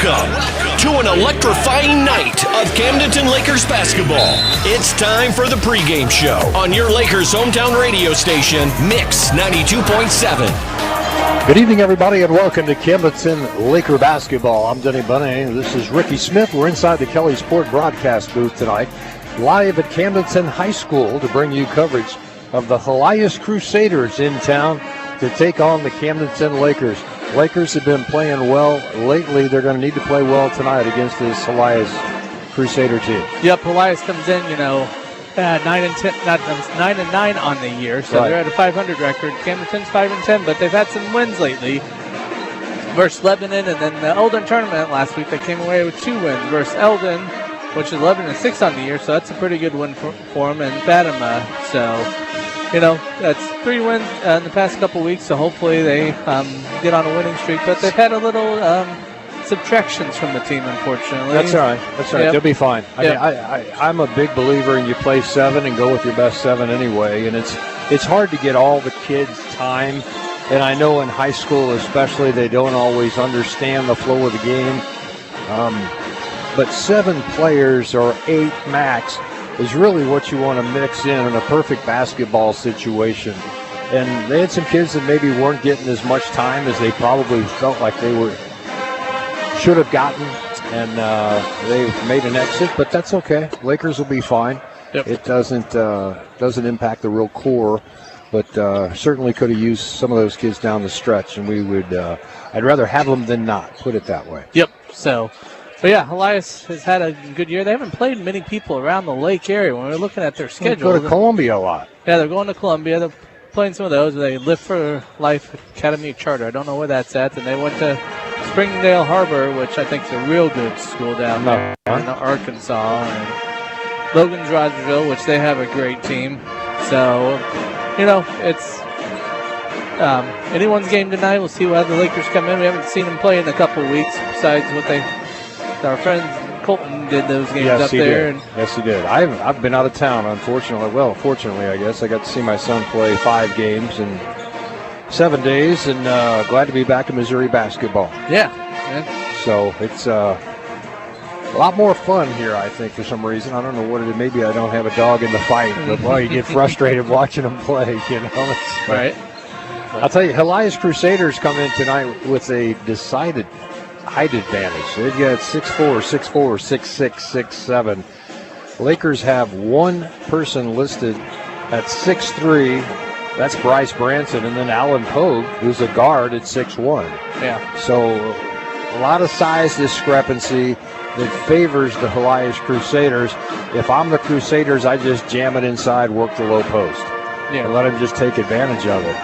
Welcome to an electrifying night of Camdenton Lakers basketball. It's time for the pregame show on your Lakers hometown radio station, Mix 92.7. Good evening, everybody, and welcome to Camdenton Laker basketball. I'm Denny Bunny. This is Ricky Smith. We're inside the Kelly Sport broadcast booth tonight, live at Camdenton High School to bring you coverage of the Helias Crusaders in town to take on the Camdenton Lakers. Lakers have been playing well lately. They're going to need to play well tonight against this Helias Crusader team. Yep, Helias comes in, 9-9 on the year, so right. They're at a 500 record. Camdenton's 5-10, but they've had some wins lately. Versus Lebanon, and then the Eldon tournament last week, they came away with 2 wins versus Eldon, which is 11-6 on the year, so that's a pretty good win for them, and Fatima. So, that's 3 wins in the past couple weeks, so hopefully they get on a winning streak. But they've had a little subtractions from the team, unfortunately. That's all right. Yep. They'll be fine. Yep. I'm a big believer in you play 7 and go with your best 7 anyway, and it's hard to get all the kids time. And I know in high school especially they don't always understand the flow of the game. But 7 players or 8 max is really what you want to mix in a perfect basketball situation. And they had some kids that maybe weren't getting as much time as they probably felt like they should have gotten, and they've made an exit, but that's okay. Lakers will be fine. Yep. It doesn't impact the real core, but certainly could have used some of those kids down the stretch, and we would. I'd rather have them than not. Put it that way. Yep. But yeah, Helias has had a good year. They haven't played many people around the lake area. When we're looking at their schedule, They go to Columbia a lot. Yeah, they're going to Columbia. They're playing some of those. They Live for Life Academy Charter. I don't know where that's at. And they went to Springdale Harbor, which I think is a real good school down there in Arkansas. And Logan's Rogersville, which they have a great team. So, it's anyone's game tonight. We'll see how the Lakers come in. We haven't seen them play in a couple of weeks besides what our friend Colton did those games up there. Yes, he did. I've been out of town, unfortunately. Well, fortunately, I guess. I got to see my son play 5 games in 7 days, and glad to be back in Missouri basketball. Yeah. So it's a lot more fun here, I think, for some reason. I don't know what it is. Maybe I don't have a dog in the fight, but boy, you get frustrated watching them play, Right. I'll tell you, Helias Crusaders come in tonight with a decided height advantage. They've got 6'4", 6'4", 6'6", 6'7". Lakers have one person listed at 6'3". That's Bryce Branson, and then Alan Pogue, who's a guard at 6'1". Yeah. So a lot of size discrepancy that favors the Helias Crusaders. If I'm the Crusaders, I just jam it inside, work the low post, and let him just take advantage of it.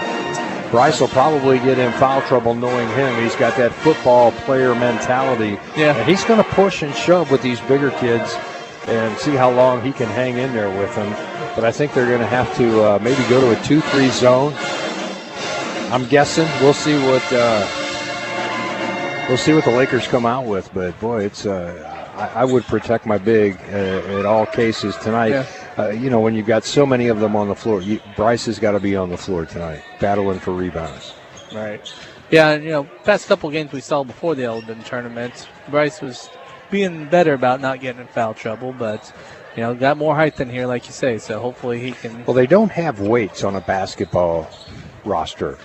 Bryce will probably get in foul trouble knowing him. He's got that football player mentality. Yeah. And he's going to push and shove with these bigger kids and see how long he can hang in there with them. But I think they're going to have to maybe go to a 2-3 zone. I'm guessing. We'll see what the Lakers come out with. But, boy, it's I would protect my big at all cases tonight. Yeah. When you've got so many of them on the floor, Bryce has got to be on the floor tonight, battling for rebounds. Right. Yeah, past couple games we saw before the Eldon tournament, Bryce was being better about not getting in foul trouble, but, got more height than here, like you say, so hopefully he can. Well, they don't have weights on a basketball roster.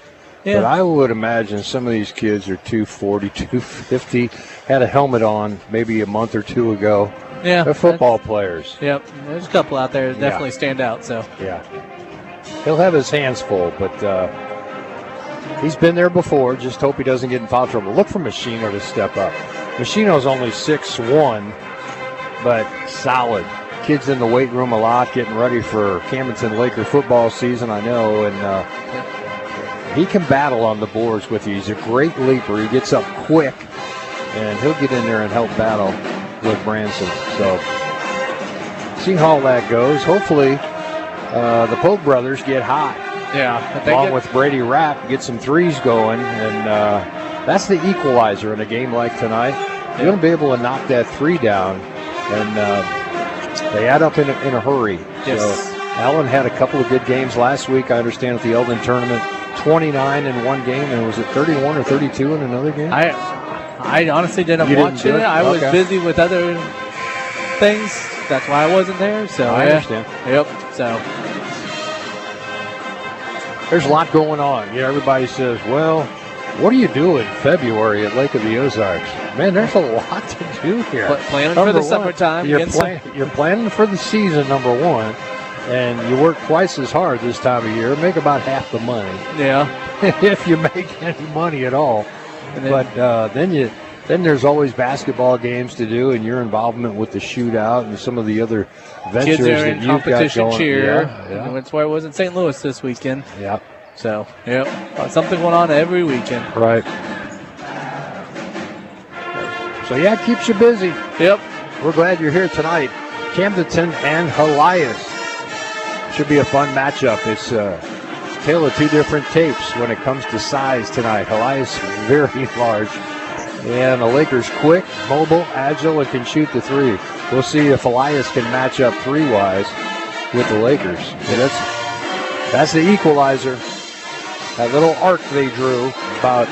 Yeah. But I would imagine some of these kids are 240, 250, had a helmet on maybe a month or 2 ago. Yeah, they're football players. Yep, there's a couple out there that definitely stand out. So yeah, he'll have his hands full, but he's been there before. Just hope he doesn't get in foul trouble. Look for Machino to step up. Machino's only 6'1", but solid. Kids in the weight room a lot, getting ready for Camdenton Laker football season, I know, and he can battle on the boards with you. He's a great leaper. He gets up quick, and he'll get in there and help battle with Branson. So see how that goes. Hopefully the Pogue brothers get hot. Yeah. Along with Brady Rapp, get some threes going, and that's the equalizer in a game like tonight. You're going to be able to knock that 3 down, and they add up in a hurry. Yes. So Allen had a couple of good games last week, I understand, at the Eldon tournament. 29 in one game, and was it 31 or 32 in another game? I honestly didn't You watch didn't do it. it? I was Okay. busy with other things. That's why I wasn't there. So I understand. Yep. So There's a lot going on. You know, everybody says, well, what do you do in February at Lake of the Ozarks? Man, there's a lot to do here. planning for the summertime. You're planning for the season, number one, and you work twice as hard this time of year. Make about half the money. Yeah. If you make any money at all. But then there's always basketball games to do, and your involvement with the shootout and some of the other ventures Kids are that in you've got competition going. cheer. Yeah. That's why I was in St. Louis this weekend. Yeah. So, yep. Something going on every weekend. Right. So, yeah, it keeps you busy. Yep. We're glad you're here tonight. Camdenton and Helias. Should be a fun matchup. It's a tale of two different tapes when it comes to size tonight. Helias very large. And the Lakers quick, mobile, agile, and can shoot the three. We'll see if Helias can match up three-wise with the Lakers. So that's the equalizer. That little arc they drew about,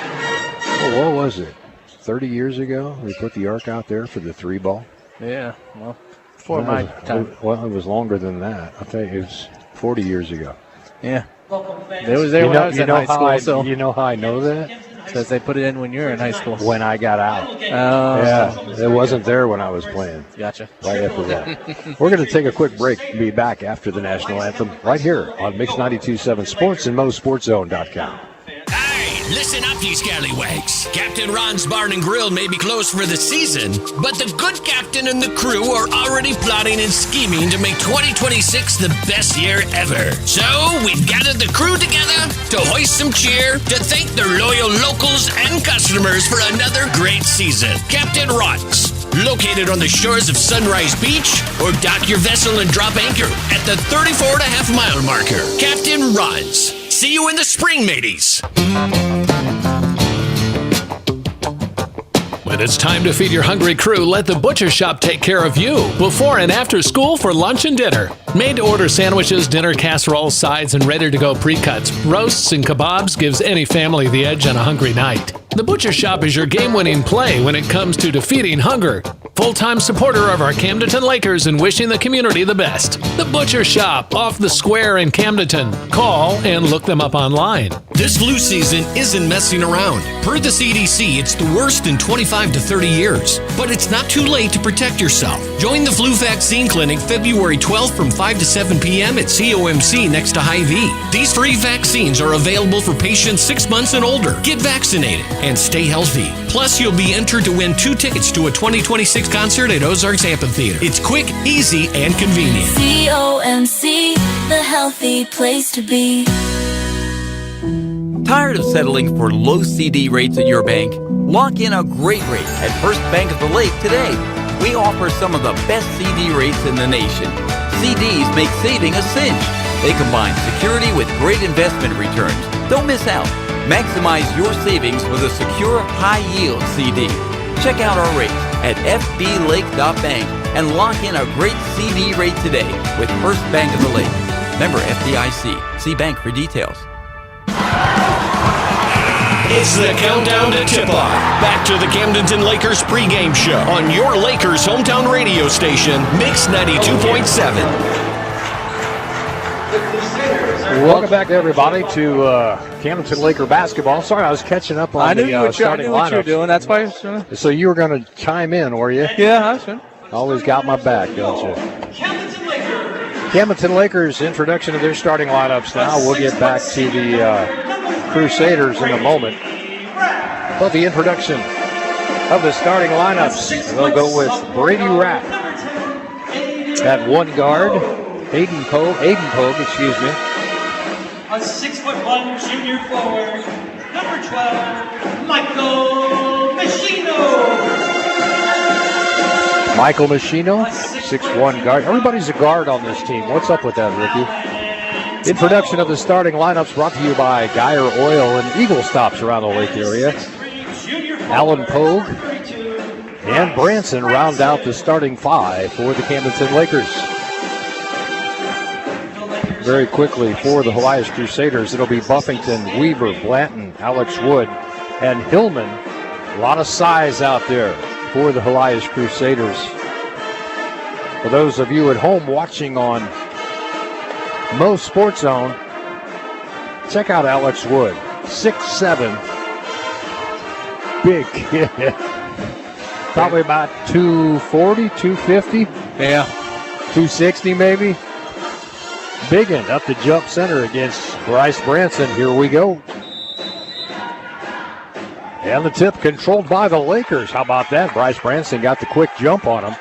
what was it, 30 years ago? We put the arc out there for the three ball. Yeah, well, before my time. Well, it was longer than that. I'll tell you, it was 40 years ago. Yeah. It was there when I was in high school. So you know how I know that? Because they put it in when you were in high school. When I got out. Oh. Yeah, it wasn't there when I was playing. Gotcha. Right after that. We're going to take a quick break and be back after the national anthem right here on Mix 92.7 Sports and MoSportsZone.com. Hey, listen up, you scallywags. Captain Ron's Barn and Grill may be closed for the season, but the good captain and the crew are already plotting and scheming to make 2026 the best year ever. So we've gathered the crew together to hoist some cheer, to thank their loyal locals and customers for another great season. Captain Ron's, located on the shores of Sunrise Beach, or dock your vessel and drop anchor at the 34.5-mile marker. Captain Ron's. See you in the spring, mateys. When it's time to feed your hungry crew, let the Butcher Shop take care of you before and after school for lunch and dinner. Made to order sandwiches, dinner casseroles, sides, and ready-to-go pre-cuts, roasts, and kebabs gives any family the edge on a hungry night. The Butcher Shop is your game-winning play when it comes to defeating hunger. Full-time supporter of our Camdenton Lakers and wishing the community the best. The Butcher Shop, off the square in Camdenton. Call and look them up online. This flu season isn't messing around. Per the CDC, it's the worst in 25 to 30 years. But it's not too late to protect yourself. Join the Flu Vaccine Clinic February 12th from 5 to 7 p.m. at COMC next to Hy-Vee. These free vaccines are available for patients 6 months and older. Get vaccinated and stay healthy. Plus, you'll be entered to win 2 tickets to a 2026 concert at Ozarks Amphitheater. It's quick, easy, and convenient. COMC, the healthy place to be. Tired of settling for low CD rates at your bank? Lock in a great rate at First Bank of the Lake today. We offer some of the best CD rates in the nation. CDs make saving a cinch. They combine security with great investment returns. Don't miss out. Maximize your savings with a secure, high-yield CD. Check out our rates at fblake.bank and lock in a great CD rate today with First Bank of the Lake. Member FDIC. See bank for details. It's the countdown to tip-off. Back to the Camdenton Lakers pregame show on your Lakers hometown radio station, Mix 92.7. Welcome back, everybody, to Camdenton Laker basketball. Sorry, I was catching up on the starting what you were lineup. doing. That's why I was trying to. So you were going to chime in, were you? Yeah, I was trying. Always got my back, don't you? Camdenton Lakers, introduction to their starting lineups now. We'll get back to the Crusaders in a moment. But the introduction of the starting lineups, we'll go with Brady Rapp at one guard, Aiden Pogue, A 6'1" junior forward, number 12, Michael Machino. Michael Machino, 6'1" guard. Everybody's a guard on this team. What's up with that, Ricky? Introduction of the starting lineups brought to you by Geyer Oil and Eagle Stops around the lake area. Alan Pogue and Branson round out the starting five for the Camdenton Lakers. Very quickly for the Helias Crusaders, it'll be Buffington, Weaver, Blanton, Alex Wood, and Hillman A lot of size out there for the Helias Crusaders. For those of you at home watching on MoSportsZone, check out Alex Wood. 6'7", big kid. Probably about 240, 250. Yeah. 260 maybe. Big end up the jump center against Bryce Branson. Here we go. And the tip controlled by the Lakers. How about that? Bryce Branson got the quick jump on him.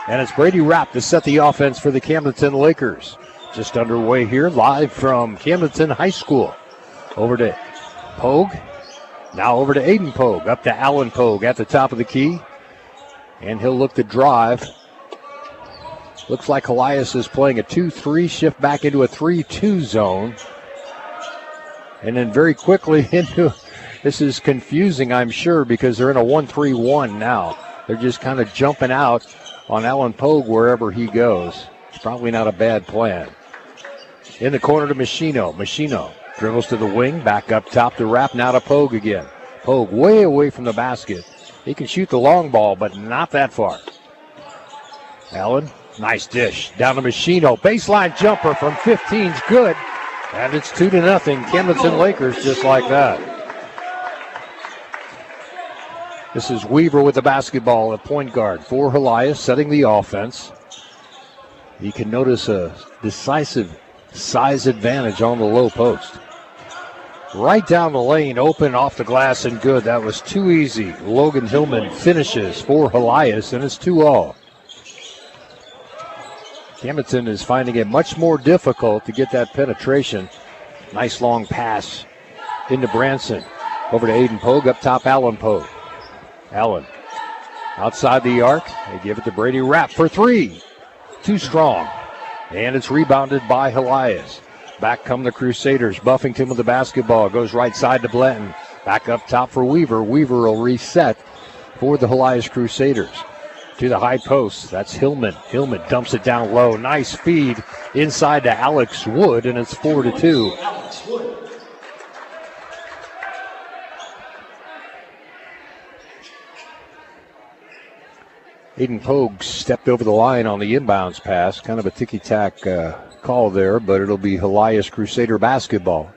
And it's Brady Rapp to set the offense for the Camdenton Lakers. Just underway here, live from Camdenton High School. Over to Pogue. Now over to Aiden Pogue. Up to Allen Pogue at the top of the key. And he'll look to drive. Looks like Helias is playing a 2-3, shift back into a 3-2 zone. And then very quickly into, this is confusing, I'm sure, because they're in a 1-3-1 now. They're just kind of jumping out on Allen Pogue wherever he goes. It's probably not a bad plan. In the corner to Machino. Machino dribbles to the wing, back up top to Rapp, now to Pogue again. Pogue way away from the basket. He can shoot the long ball, but not that far. Allen, nice dish. Down to Machino. Baseline jumper from 15's good. And it's 2-0. Camdenton Lakers just like that. This is Weaver with the basketball at point guard for Helias, setting the offense. You can notice a decisive size advantage on the low post. Right down the lane, open off the glass and good. That was too easy. Logan Hillman finishes for Helias, and it's 2-all. Camdenton is finding it much more difficult to get that penetration. Nice long pass into Branson. Over to Aiden Pogue, up top Allen Pogue. Allen outside the arc. They give it to Brady Rapp for three. Too strong. And it's rebounded by Helias. Back come the Crusaders. Buffington with the basketball. Goes right side to Blanton. Back up top for Weaver. Weaver will reset for the Helias Crusaders. To the high post. That's Hillman. Hillman dumps it down low. Nice feed inside to Alex Wood, and it's 4-2. Aiden Pogue stepped over the line on the inbounds pass. Kind of a ticky-tack call there, but it'll be Helias Crusader basketball.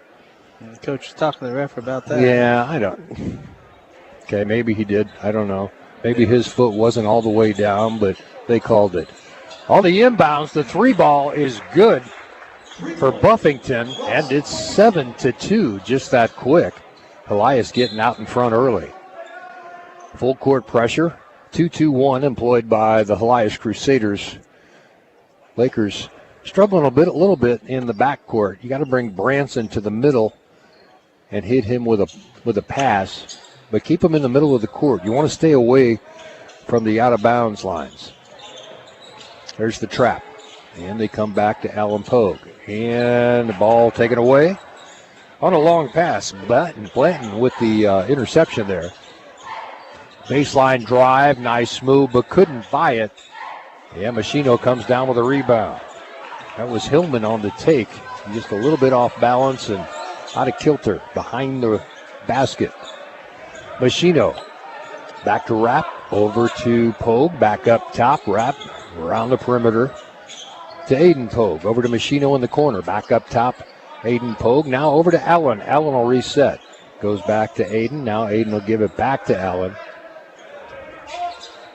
And the coach is talking to the ref about that. Yeah, I don't. Okay, maybe he did. I don't know. Maybe his foot wasn't all the way down, but they called it. On the inbounds, the three ball is good for Buffington, and it's 7-2, just that quick. Helias getting out in front early. Full court pressure. 2-2-1 employed by the Helias Crusaders. Lakers struggling a little bit in the backcourt. You got to bring Branson to the middle and hit him with a pass, but keep him in the middle of the court. You want to stay away from the out-of-bounds lines. There's the trap, and they come back to Allen Pogue. And the ball taken away on a long pass. Blanton with the interception there. Baseline drive, nice move, but couldn't buy it. Yeah, Machino comes down with a rebound. That was Hillman on the take. Just a little bit off balance and out of kilter behind the basket. Machino back to Rapp, over to Pogue, back up top. Rapp around the perimeter to Aiden Pogue. Over to Machino in the corner, back up top. Aiden Pogue now over to Allen. Allen will reset. Goes back to Aiden. Now Aiden will give it back to Allen.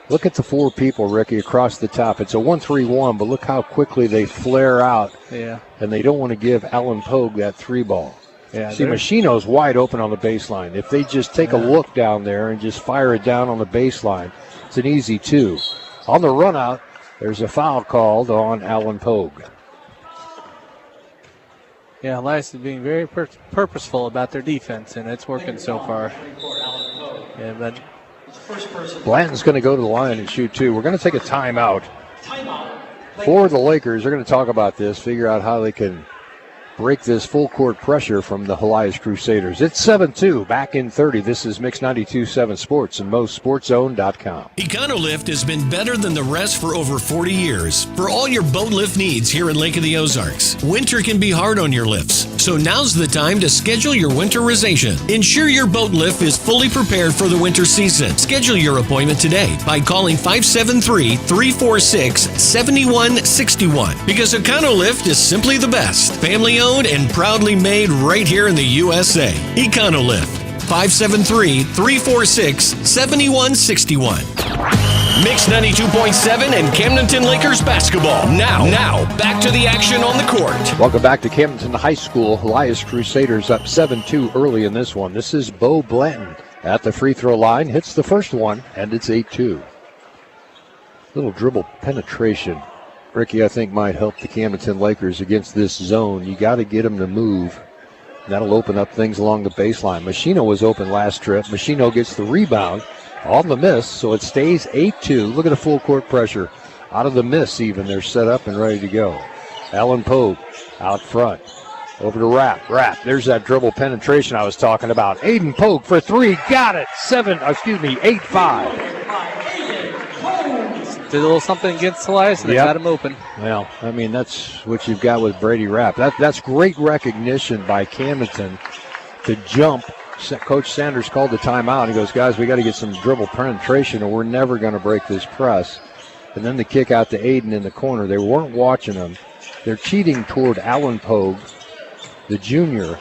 Look at the four people, Ricky, across the top. It's a 1-3-1, but look how quickly they flare out. Yeah. And they don't want to give Allen Pogue that three ball. Yeah, see, Machino's wide open on the baseline. If they just take a look down there and just fire it down on the baseline, it's an easy two. On the run out, there's a foul called on Allen Pogue. Yeah, Helias is being very purposeful about their defense, and it's working so far. Yeah, but Blanton's going to go to the line and shoot two. We're going to take a timeout for the Lakers. They're going to talk about this, figure out how they can break this full court pressure from the Helias Crusaders. It's 7-2, back in 30. This is Mix 92.7 Sports and MoSportsZone.com. EconoLift has been better than the rest for over 40 years. For all your boat lift needs here in Lake of the Ozarks, winter can be hard on your lifts, so now's the time to schedule your winterization. Ensure your boat lift is fully prepared for the winter season. Schedule your appointment today by calling 573-346-7161 because EconoLift is simply the best. Family owned and proudly made right here in the USA. EconoLift. 573-346-7161. Mix 92.7 and Camdenton Lakers Basketball. Now, back to the action on the court. Welcome back to Camdenton High School. Helias Crusaders up 7-2 early in this one. This is Bo Blanton at the free throw line. Hits the first one, and it's 8-2. Little dribble penetration. Ricky, I think, might help the Camdenton Lakers against this zone. You got to get them to move. That'll open up things along the baseline. Machino was open last trip. Machino gets the rebound on the miss, so it stays 8-2. Look at the full court pressure. Out of the miss even, they're set up and ready to go. Alan Pogue out front. Over to Rapp. There's that dribble penetration I was talking about. Aiden Pogue for three. Got it. 8-5. Did a little something against Helias, and they got him open. Well, I mean, that's what you've got with Brady Rapp. That's great recognition by Camdenton to jump. Coach Sanders called the timeout. He goes, guys, we got to get some dribble penetration or we're never going to break this press. And then the kick out to Aiden in the corner. They weren't watching him. They're cheating toward Alan Pogue, the junior,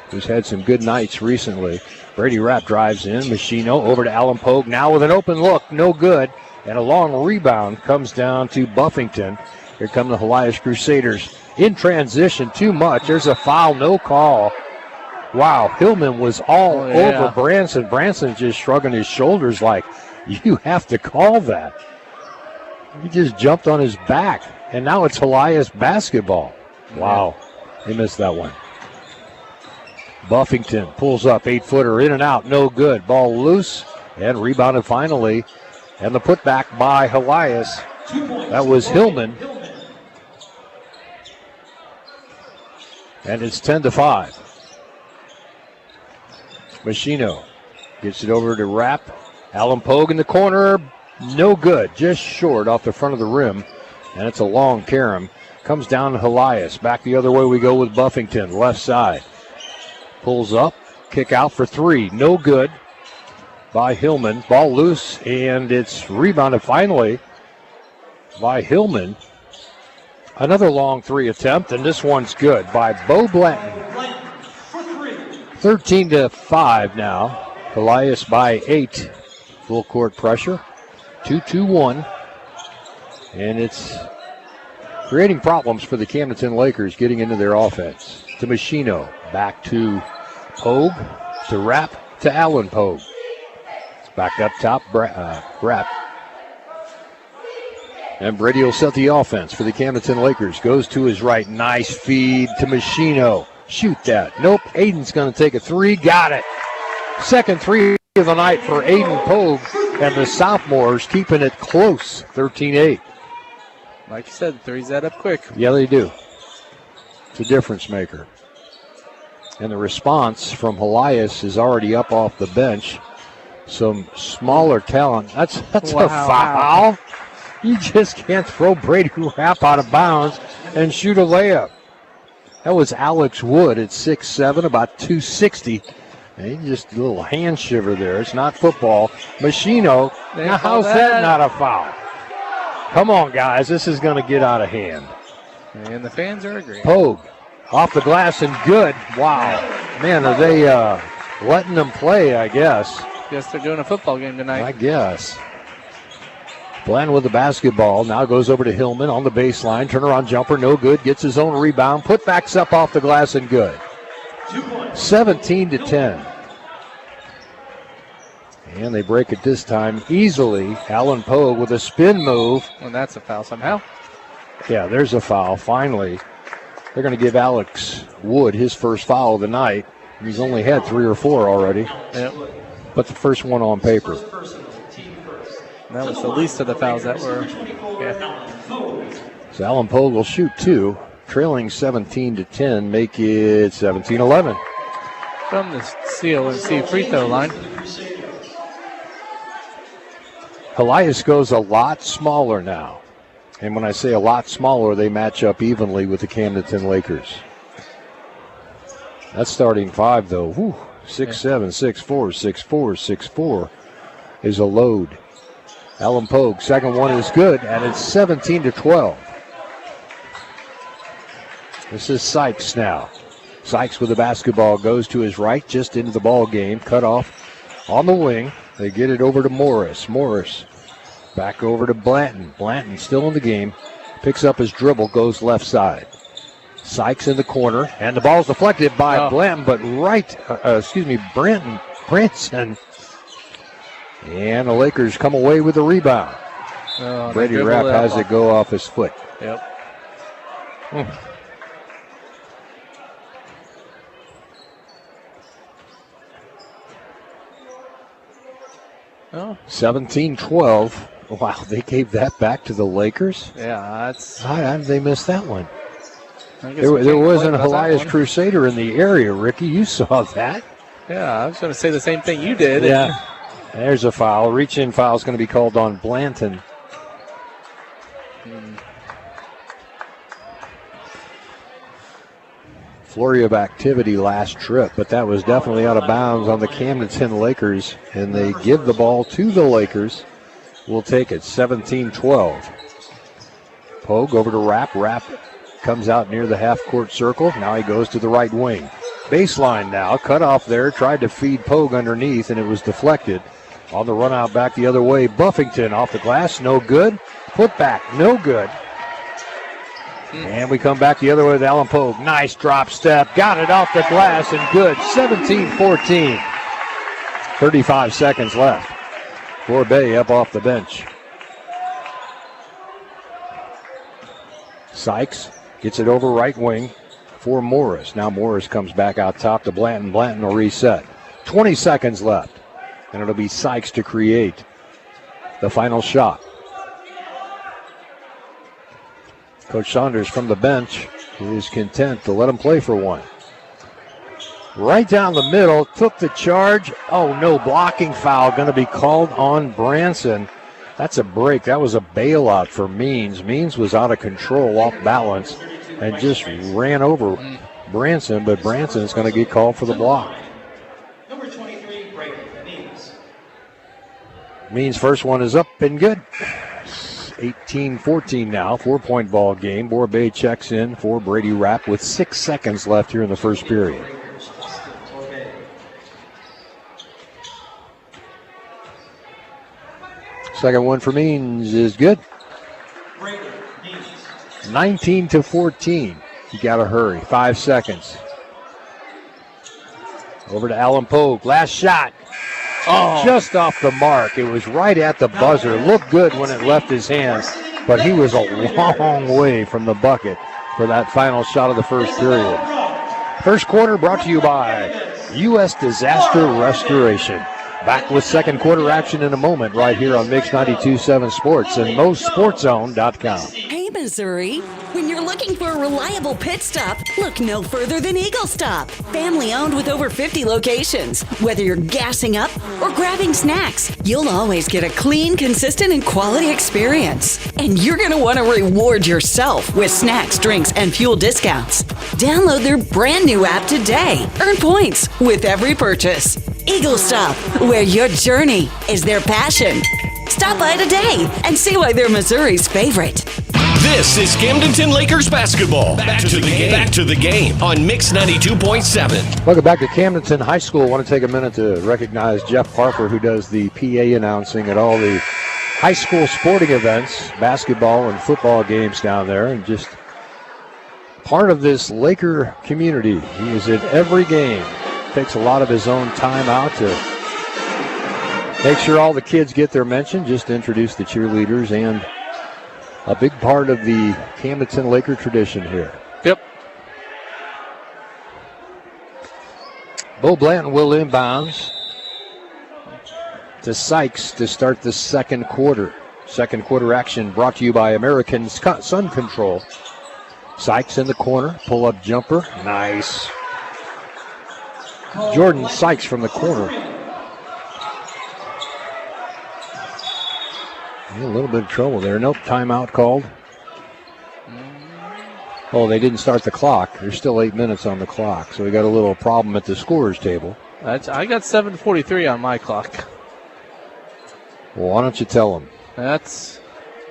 who's had some good nights recently. Brady Rapp drives in. Machino over to Alan Pogue. Now with an open look. No good. And a long rebound comes down to Buffington. Here come the Helias Crusaders in transition. Too much. There's a foul. No call. Wow, Hillman was all over Branson. Branson's just shrugging his shoulders like, you have to call that. He just jumped on his back. And now it's Helias basketball. Wow, they missed that one. Buffington pulls up, 8-footer in and out. No good. Ball loose and rebounded finally. And the putback by Helias. That was Hillman. And it's 10-5. Machino gets it over to Rapp. Alan Pogue in the corner. No good. Just short off the front of the rim. And it's a long carom. Comes down to Helias. Back the other way we go with Buffington. Left side. Pulls up. Kick out for three. No good. By Hillman. Ball loose, and it's rebounded finally by Hillman. Another long three attempt, and this one's good by Bo Blanton. 13-5 now. Helias by 8. Full court pressure. 2-2-1. And it's creating problems for the Camdenton Lakers getting into their offense. To Machino. Back to Pogue. To Rapp. To Alan Pogue. Back up top, Rapp. And Brady will set the offense for the Camdenton Lakers. Goes to his right. Nice feed to Machino. Shoot that. Nope. Aiden's going to take a three. Got it. Second three of the night for Aiden Pogue. And the sophomores keeping it close. 13-8. Like you said, threes add up quick. Yeah, they do. It's a difference maker. And the response from Helias is already up off the bench. Some smaller talent. That's a foul. You just can't throw Brady Rapp out of bounds and shoot a layup. That was Alex Wood at 6'7", about 260. And just a little hand shiver there. It's not football. Machino. Now, how's that not a foul? Come on, guys. This is going to get out of hand. And the fans are agreeing. Pogue off the glass and good. Wow. Man, are they letting them play, I guess. Guess they're doing a football game tonight. I guess. Bland with the basketball. Now goes over to Hillman on the baseline. Turnaround jumper, no good. Gets his own rebound. Putbacks up off the glass and good. 17-10. And they break it this time easily. Alan Pogue with a spin move. And that's a foul somehow. Yeah, there's a foul. Finally, they're going to give Alex Wood his first foul of the night. He's only had 3 or 4 already. Yep. But the first one on paper. That was the least of the fouls that were. So Alan Pogue will shoot 2. trailing 17-10, make it 17-11. From the CONC free throw line. Helias goes a lot smaller now. And when I say a lot smaller, they match up evenly with the Camdenton Lakers. That starting five, though, 6'7", 6'4", 6'4", 6'4", is a load. Alan Pogue, second one is good, and it's 17-12. This is Sykes now. Sykes with the basketball goes to his right, just into the ball game, cut off on the wing. They get it over to Morris. Morris back over to Blanton. Blanton still in the game, picks up his dribble, goes left side. Sykes in the corner, and the ball's deflected by Blanton, but Branson. And the Lakers come away with the rebound. Brady Rapp has it go off his foot. Yep. 17-12. Wow, they gave that back to the Lakers? Yeah, that's... How did they miss that one? There wasn't a Helias Crusader in the area, Ricky. You saw that. Yeah, I was going to say the same thing you did. Yeah. There's a foul. Reach-in foul is going to be called on Blanton. Flurry of activity last trip, but that was definitely out of bounds on the Camdenton Lakers, and they give the ball to the Lakers. We'll take it, 17-12. Pogue over to Rapp. Rapp comes out near the half-court circle. Now he goes to the right wing. Baseline now, cut off there, tried to feed Pogue underneath, and it was deflected. On the run out back the other way, Buffington off the glass, no good. Put back, no good. And we come back the other way with Alan Pogue. Nice drop step, got it off the glass and good. 17-14. 35 seconds left. Bay up off the bench. Sykes gets it over right wing for Morris. Now Morris comes back out top to Blanton. Blanton will reset. 20 seconds left. And it'll be Sykes to create the final shot. Coach Saunders from the bench is content to let him play for one. Right down the middle, took the charge. Oh, no, blocking foul going to be called on Branson. That's a break. That was a bailout for Means. Means was out of control, off balance, and just ran over Branson, but Branson is going to get called for the block. Number 23, Means. Means' first one is up and good. 18-14 now, 4-point ball game. Bay checks in for Brady Rapp with 6 seconds left here in the first period. Second one for Means is good. 19-14. You got to hurry. 5 seconds. Over to Alan Pogue. Last shot. Oh, just off the mark. It was right at the buzzer. Looked good when it left his hands, but he was a long way from the bucket for that final shot of the first period. First quarter brought to you by U.S. Disaster Restoration. Back with second quarter action in a moment right here on Mix 92.7 Sports and MoSportsZone.com. Hey, Missouri. When you're looking for a reliable pit stop, look no further than Eagle Stop. Family owned with over 50 locations. Whether you're gassing up or grabbing snacks, you'll always get a clean, consistent, and quality experience. And you're going to want to reward yourself with snacks, drinks, and fuel discounts. Download their brand new app today. Earn points with every purchase. Eagle Stop, where your journey is their passion. Stop by today and see why they're Missouri's favorite. This is Camdenton Lakers Basketball. Back to the game on Mix 92.7. Welcome back to Camdenton High School. I want to take a minute to recognize Jeff Parker, who does the PA announcing at all the high school sporting events, basketball and football games down there, and just part of this Laker community. He is at every game. Takes a lot of his own time out to make sure all the kids get their mention, just to introduce the cheerleaders, and a big part of the Camdenton Laker tradition here. Yep. Bo Blanton will inbounds to Sykes to start the second quarter. Second quarter action brought to you by American Sun Control. Sykes in the corner, pull-up jumper, nice. Jordan Sykes from the corner. A little bit of trouble there. Nope, timeout called. Oh, they didn't start the clock. There's still 8 minutes on the clock, so we got a little problem at the scorer's table. I got 7:43 on my clock. Well, why don't you tell them?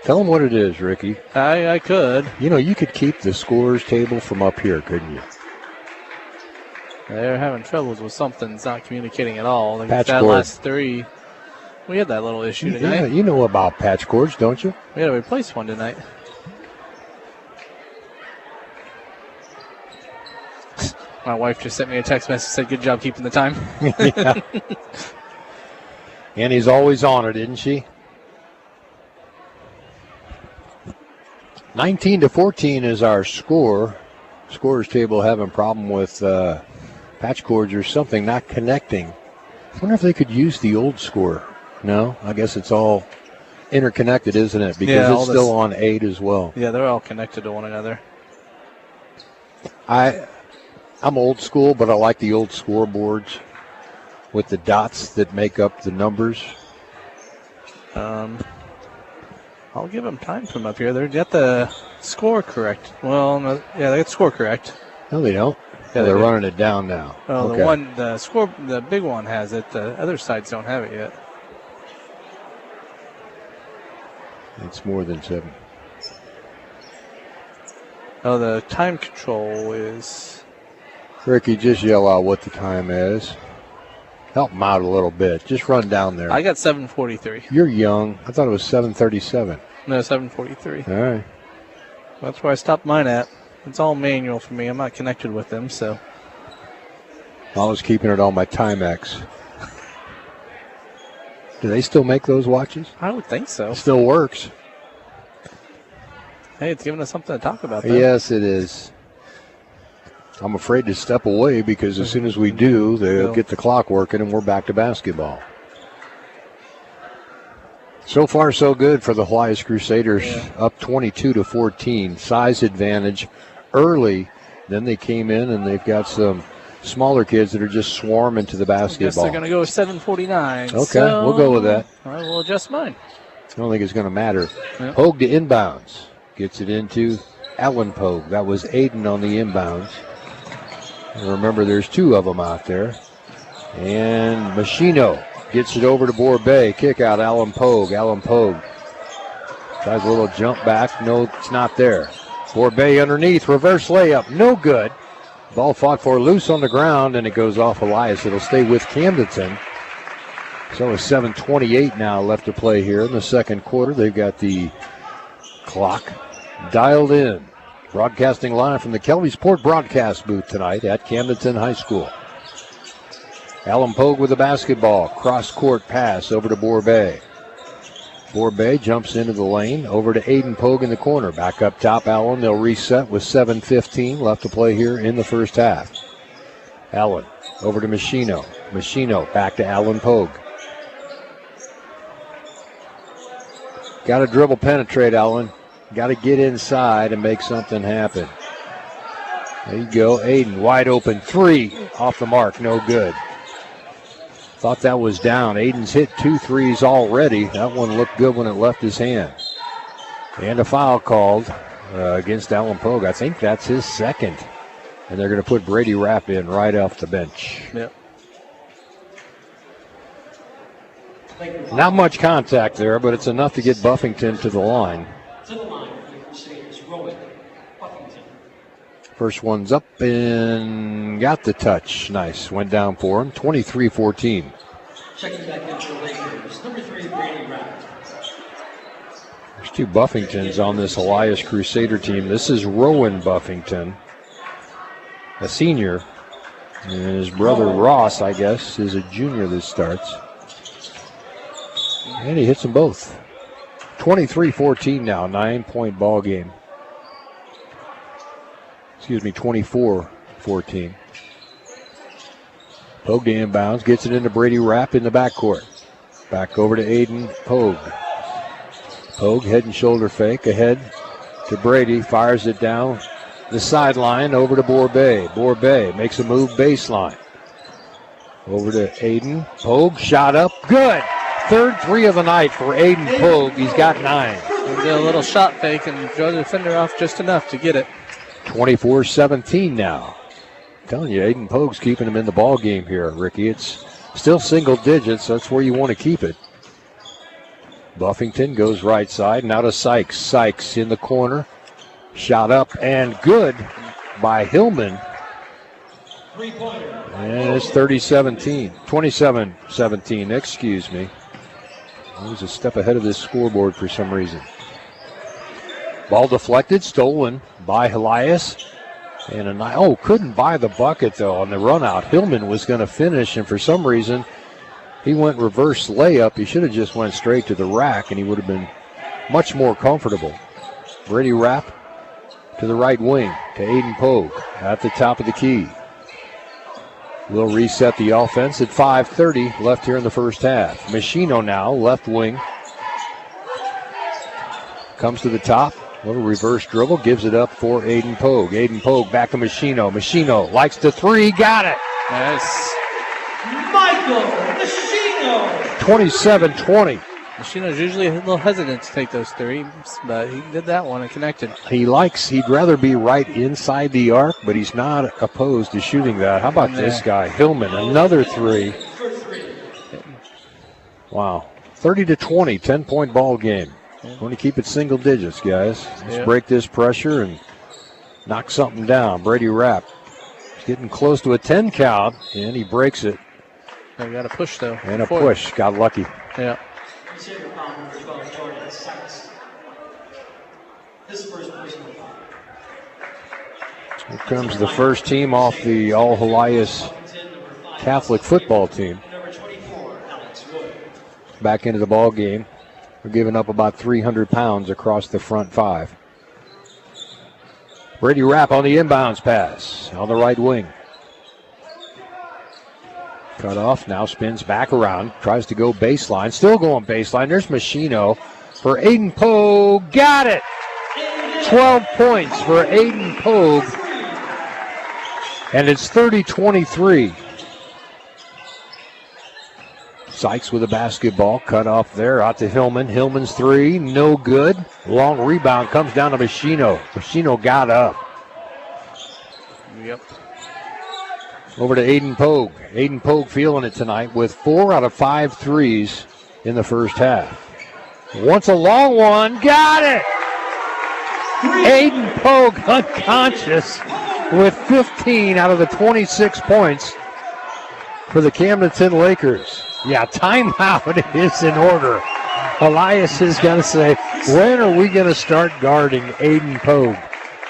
Tell them what it is, Ricky. I could. You know, you could keep the scorer's table from up here, couldn't you? They're having troubles with something. It's not communicating at all. Like Patch that cord. last three. We had that little issue tonight. Yeah, you know about patch cords, don't you? We had to replace one tonight. My wife just sent me a text message, said, "Good job keeping the time." Yeah. And he's always on it, isn't she? 19-14 is our score. Scorer's table having a problem with patch cords or something not connecting. I wonder if they could use the old score. No, I guess it's all interconnected, isn't it? Because it's still on 8 as well. Yeah, they're all connected to one another. I'm old school, but I like the old scoreboards with the dots that make up the numbers. I'll give them time from up here. They got the score correct. Well, no, yeah, they got the score correct. No, they don't. Yeah, they're running it down now. Well, Okay. the big one has it. The other sides don't have it yet. It's more than 7. Oh, the time control is. Ricky, just yell out what the time is. Help him out a little bit. Just run down there. I got 7:43. You're young. I thought it was 7:37. No, 7:43. All right. That's where I stopped mine at. It's all manual for me. I'm not connected with them, so. I was keeping it on my Timex. Do they still make those watches? I would think so. Still works. Hey, it's giving us something to talk about, though. Yes, it is. I'm afraid to step away because as soon as we do, they'll get the clock working and we're back to basketball. So far, so good for the Helias Crusaders, up 22-14. Size advantage early. Then they came in and they've got some smaller kids that are just swarming to the basketball. I guess they're going to go with 7:49. Okay, so we'll go with that. I will adjust mine. I don't think it's going to matter. Yep. Pogue to inbounds. Gets it into Alan Pogue. That was Aiden on the inbounds. And remember, there's 2 of them out there. And Machino gets it over to Borbay. Kick out Alan Pogue. Alan Pogue tries a little jump back. No, it's not there. Borbay underneath. Reverse layup. No good. Ball fought for loose on the ground, and it goes off Helias. It'll stay with Camdenton. So it's 7:28 now left to play here in the second quarter. They've got the clock dialed in. Broadcasting live from the Kelby Sport broadcast booth tonight at Camdenton High School. Alan Pogue with the basketball. Cross-court pass over to Borbay. Borbay jumps into the lane. Over to Aiden Pogue in the corner. Back up top, Allen. They'll reset with 7:15 left to play here in the first half. Allen over to Machino. Machino back to Alan Pogue. Got to dribble penetrate, Allen. Got to get inside and make something happen. There you go. Aiden, wide open 3 off the mark. No good. Thought that was down. Aiden's hit 2 threes already. That one looked good when it left his hand. And a foul called against Alan Pogue. I think that's his second. And they're going to put Brady Rapp in right off the bench. Yep. Not much contact there, but it's enough to get Buffington to the line. To the line for the Crusaders, Rowan Buffington. First one's up and got the touch. Nice. Went down for him. 23-14. Checking back in for the Lakers, number 3, Brady Rapp. There's 2 Buffingtons on this Helias Crusader team. This is Rowan Buffington, a senior. And his brother Ross, I guess, is a junior that starts. And he hits them both. 23-14 now, 9-point ball game. Excuse me, 24-14. Pogue to inbounds, gets it into Brady Rapp in the backcourt. Back over to Aiden Pogue. Pogue head and shoulder fake ahead to Brady, fires it down the sideline over to Borbay. Borbay makes a move baseline. Over to Aiden. Pogue, shot up, good. Third three of the night for Aiden Pogue. He's got 9. He'll do a little shot fake and throw the defender off just enough to get it. 24-17 now. I'm telling you, Aiden Pogue's keeping him in the ball game here, Ricky. It's still single digits. That's where you want to keep it. Buffington goes right side. Now to Sykes. Sykes in the corner. Shot up and good by Hillman. And it's 27-17, excuse me. He was a step ahead of this scoreboard for some reason. Ball deflected, stolen by Helias. And couldn't buy the bucket though on the run out. Hillman was going to finish, and for some reason he went reverse layup. He should have just went straight to the rack, and he would have been much more comfortable. Brady Rapp to the right wing to Aiden Pogue at the top of the key. We'll reset the offense at 5:30 left here in the first half. Machino now, left wing. Comes to the top. Little reverse dribble, gives it up for Aiden Pogue. Aiden Pogue back to Machino. Machino likes the three, got it. Nice. Michael Machino. 27-20. Machino's usually a little hesitant to take those threes, but he did that one and connected. He'd rather be right inside the arc, but he's not opposed to shooting that. How about this guy, Hillman, another three. Wow, 30-20, 10-point ball game. Want to keep it single digits, guys. Let's break this pressure and knock something down. Brady Rapp is getting close to a 10 count, and he breaks it. They got a push, though. And a push. Got lucky. Yeah. Here comes the first team off the All Helias Catholic football team. Back into the ball game. We're giving up about 300 pounds across the front five. Brady Rapp on the inbounds pass on the right wing. Cut off, now spins back around, tries to go baseline, still going baseline. There's Machino for Aiden Pogue, got it! 12 points for Aiden Pogue, and it's 30-23. Sykes with a basketball, cut off there, out to Hillman. Hillman's three, no good. Long rebound comes down to Machino. Machino got up. Yep. Over to Aiden Pogue. Aiden Pogue feeling it tonight with 4 out of 5 threes in the first half. Wants a long one, got it! Aiden Pogue unconscious with 15 out of the 26 points for the Camdenton Lakers. Yeah, timeout is in order. Helias is going to say, when are we going to start guarding Aiden Pogue?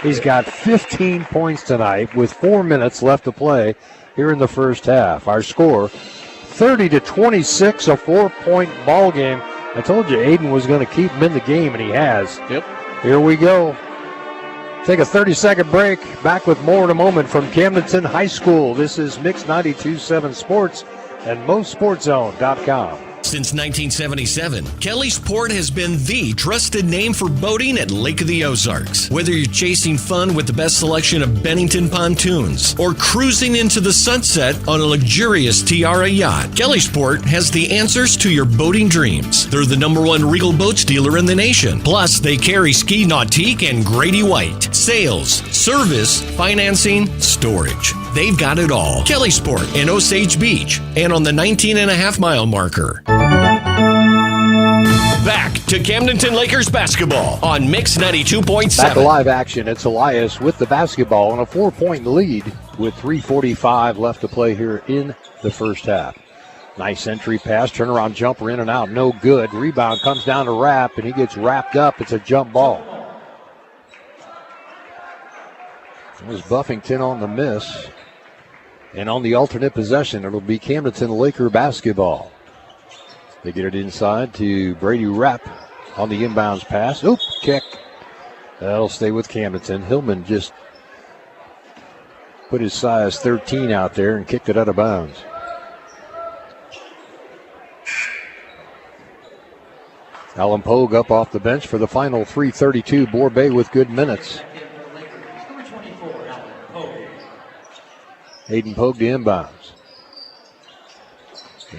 He's got 15 points tonight with 4 minutes left to play here in the first half. Our score, 30-26, a 4-point ball game. I told you Aiden was going to keep him in the game, and he has. Yep. Here we go. Take a 30-second break. Back with more in a moment from Camdenton High School. This is Mix 92.7 Sports and MoSportsZone.com. Since 1977, Kelly's Port has been the trusted name for boating at Lake of the Ozarks. Whether you're chasing fun with the best selection of Bennington pontoons or cruising into the sunset on a luxurious Tiara yacht, Kelly's Port has the answers to your boating dreams. They're the #1 Regal Boats dealer in the nation. Plus, they carry Ski Nautique and Grady White. Sales, service, financing, storage. They've got it all. Kelly's Port in Osage Beach and on the 19.5-mile marker. Back to Camdenton Lakers basketball on Mix 92.7. Back to live action. It's Helias with the basketball on a 4-point lead with 3:45 left to play here in the first half. Nice entry pass, turnaround jumper in and out, no good. Rebound comes down to Rapp, and he gets wrapped up. It's a jump ball. There's Buffington on the miss. And on the alternate possession, it'll be Camdenton Laker basketball. They get it inside to Brady Rapp on the inbounds pass. Oop, kick. That'll stay with Camdenton. Hillman just put his size 13 out there and kicked it out of bounds. Alan Pogue up off the bench for the final 3:32. Borbay with good minutes. Aiden Pogue to inbounds.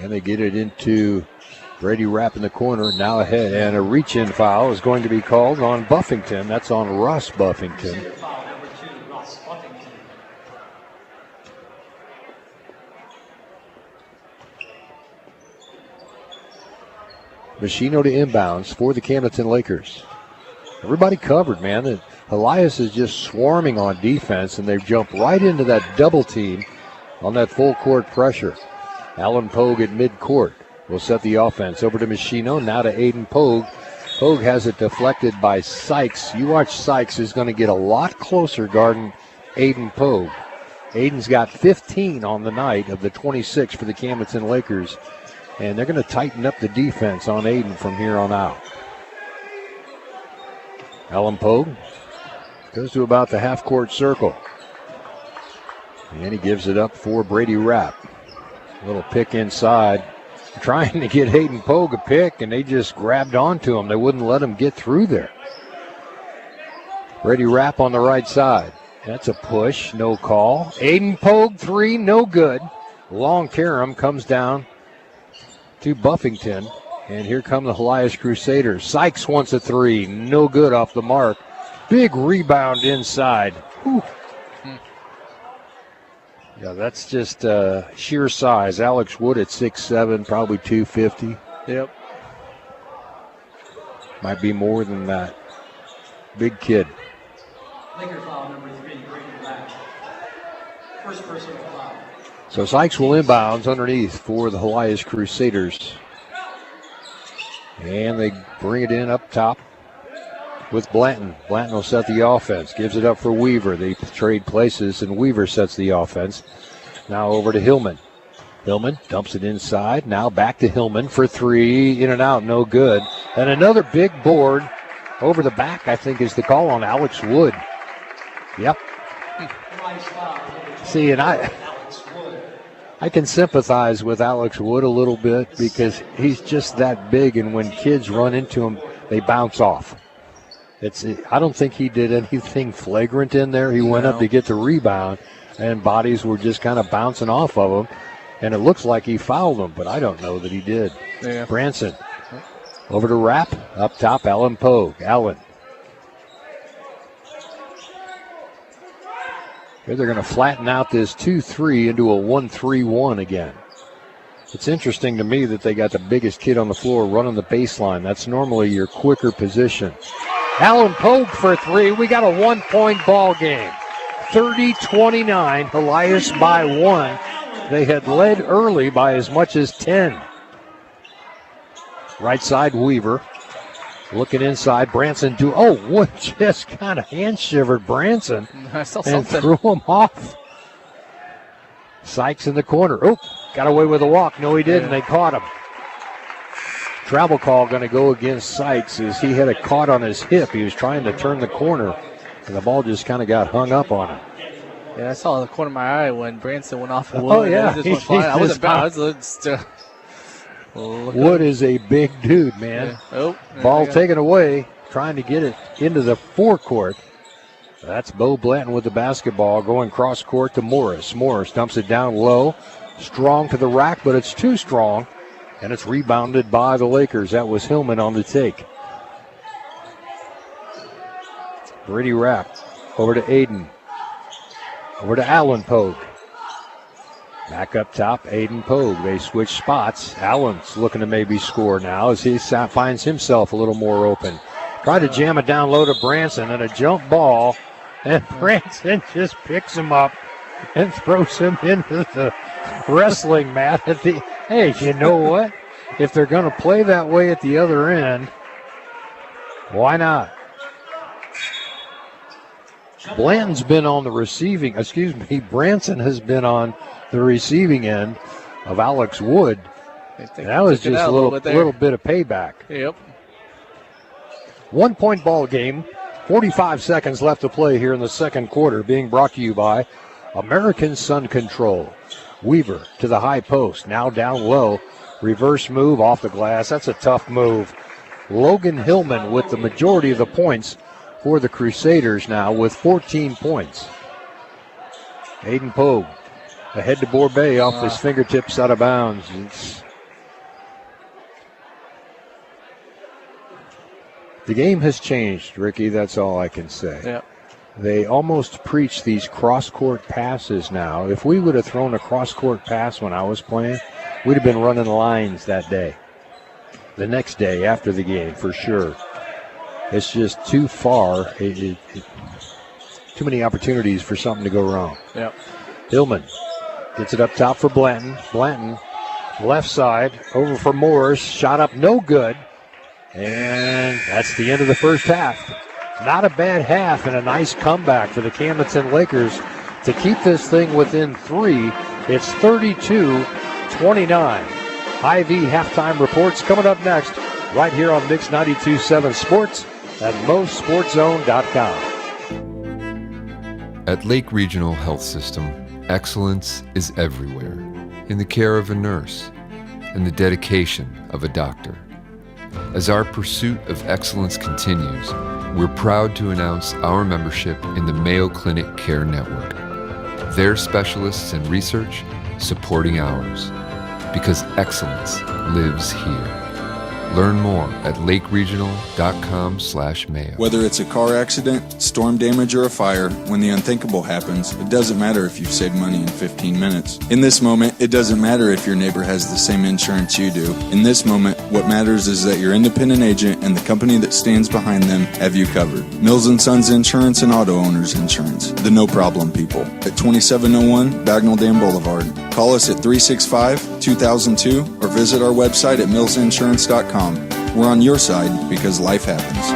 And they get it into Brady Rapp in the corner, now ahead. And a reach-in foul is going to be called on Buffington. That's on Russ Buffington. Foul number 2, Ross Buffington. Machino to inbounds for the Camdenton Lakers. Everybody covered, man. And Helias is just swarming on defense, and they've jumped right into that double team on that full court pressure. Alan Pogue at midcourt will set the offense over to Machino. Now to Aiden Pogue. Pogue has it deflected by Sykes. You watch Sykes is going to get a lot closer guarding Aiden Pogue. Aiden's got 15 on the night of the 26 for the Camdenton Lakers. And they're going to tighten up the defense on Aiden from here on out. Alan Pogue goes to about the half-court circle. And he gives it up for Brady Rapp. Little pick inside. Trying to get Aiden Pogue a pick, and they just grabbed onto him. They wouldn't let him get through there. Brady Rapp on the right side. That's a push, no call. Aiden Pogue, 3, no good. Long Karam comes down to Buffington, and here come the Helias Crusaders. Sykes wants a 3, no good off the mark. Big rebound inside. Whew. Yeah, that's just sheer size. Alex Wood at 6'7", probably 250. Yep. Might be more than that. Big kid. Laker foul number 3, Brady Rapp. First personal foul. So Sykes will inbounds underneath for the Helias Crusaders. And they bring it in up top with Blanton. Blanton will set the offense. Gives it up for Weaver. They trade places, and Weaver sets the offense. Now over to Hillman. Hillman dumps it inside. Now back to Hillman for 3. In and out, no good. And another big board over the back, I think, is the call on Alex Wood. Yep. See, and I can sympathize with Alex Wood a little bit because he's just that big, and when kids run into him, they bounce off. I don't think he did anything flagrant in there. He went up to get the rebound, and bodies were just kind of bouncing off of him, and it looks like he fouled him, but I don't know that he did. Yeah. Branson over to Rapp. Up top, Alan Pogue. Allen. Here they're going to flatten out this 2-3 into a 1-3-1 again. It's interesting to me that they got the biggest kid on the floor running the baseline. That's normally your quicker position. Alan Pogue for 3. We got a 1-point ball game. 30-29. Helias by 1. They had led early by as much as 10. Right side, Weaver. Looking inside, Branson Wood just kind of hand-shivered Branson and threw him off. Sykes in the corner. Oh, got away with a walk. No, he didn't. They caught him. Travel call going to go against Sykes as he had a caught on his hip. He was trying to turn the corner, and the ball just kind of got hung up on him. Yeah, I saw the corner of my eye when Branson went off. Oh, yeah. I wasn't bad. Wood is a big dude, man. Yeah. Oh, ball taken away, trying to get it into the forecourt. That's Bo Blanton with the basketball going cross court to Morris. Morris dumps it down low. Strong to the rack, but it's too strong. And it's rebounded by the Lakers. That was Hillman on the take. Brady Rapp over to Aiden. Over to Alan Pogue. Back up top, Aiden Pogue. They switch spots. Allen's looking to maybe score now as he finds himself a little more open. Tried to jam it down low to Branson and a jump ball. And Branson just picks him up and throws him into the wrestling mat. Hey, you know what? If they're going to play that way at the other end, why not? Blanton's been on the receiving, Branson has been on the receiving end of Alex Wood. That was just a little bit of payback. Yep. 1-point ball game. 45 seconds left to play here in the second quarter, being brought to you by American Sun Control. Weaver to the high post, now down low. Reverse move off the glass. That's a tough move. Logan Hillman with the majority of the points for the Crusaders now with 14 points. Aiden Pogue Ahead to Borbet off his fingertips out of bounds. The game has changed, Ricky. That's all I can say. Yep. They almost preach these cross-court passes now. If we would have thrown a cross-court pass when I was playing, we'd have been running lines that day. The next day after the game, for sure. It's just too far. Too many opportunities for something to go wrong. Yep. Hillman gets it up top for Blanton. Blanton, left side, over for Morris. Shot up, no good. And that's the end of the first half. Not a bad half and a nice comeback for the Camdenton Lakers to keep this thing within 3. It's 32-29. Hy-Vee halftime reports coming up next right here on Mix 92.7 Sports at MoSportsZone.com. At Lake Regional Health System, excellence is everywhere, in the care of a nurse and the dedication of a doctor. As our pursuit of excellence continues, we're proud to announce our membership in the Mayo Clinic Care Network. Their specialists and research supporting ours, because excellence lives here. Learn more at lakeregional.com/Mayo. Whether it's a car accident, storm damage, or a fire, when the unthinkable happens, it doesn't matter if you've saved money in 15 minutes. In this moment, it doesn't matter if your neighbor has the same insurance you do. In this moment, what matters is that your independent agent and the company that stands behind them have you covered. Mills & Sons Insurance and Auto Owners Insurance. The no-problem people. At 2701 Bagnell Dam Boulevard. Call us at 365-2002 or visit our website at millsinsurance.com. We're on your side because life happens.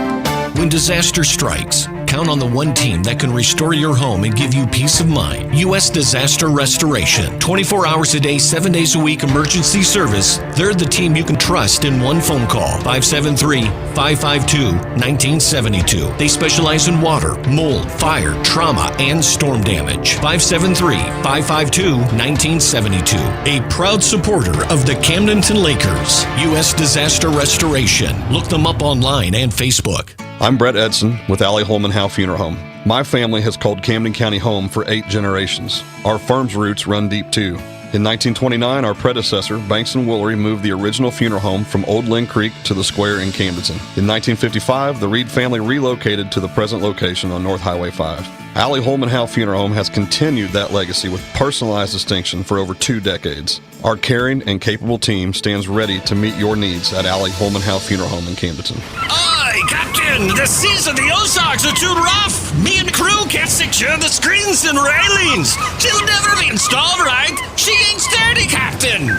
When disaster strikes, count on the one team that can restore your home and give you peace of mind. U.S. Disaster Restoration. 24 hours a day, 7 days a week emergency service. They're the team you can trust in one phone call. 573-552-1972. They specialize in water, mold, fire, trauma, and storm damage. 573-552-1972. A proud supporter of the Camdenton Lakers. U.S. Disaster Restoration. Look them up online and Facebook. I'm Brett Edson with Allie Holman Howe Funeral Home. My family has called Camden County home for 8 generations. Our firm's roots run deep too. In 1929, our predecessor, Banks & Woolery, moved the original funeral home from Old Lynn Creek to the square in Camdenton. In 1955, the Reed family relocated to the present location on North Highway 5. Allie Holman Howe Funeral Home has continued that legacy with personalized distinction for over 2 decades. Our caring and capable team stands ready to meet your needs at Allie Holman Howe Funeral Home in Camdenton. Aye, Captain! The seas of the Ozarks are too rough! Me and crew can't secure the screens and railings! She'll never be installed right! She ain't sturdy, Captain!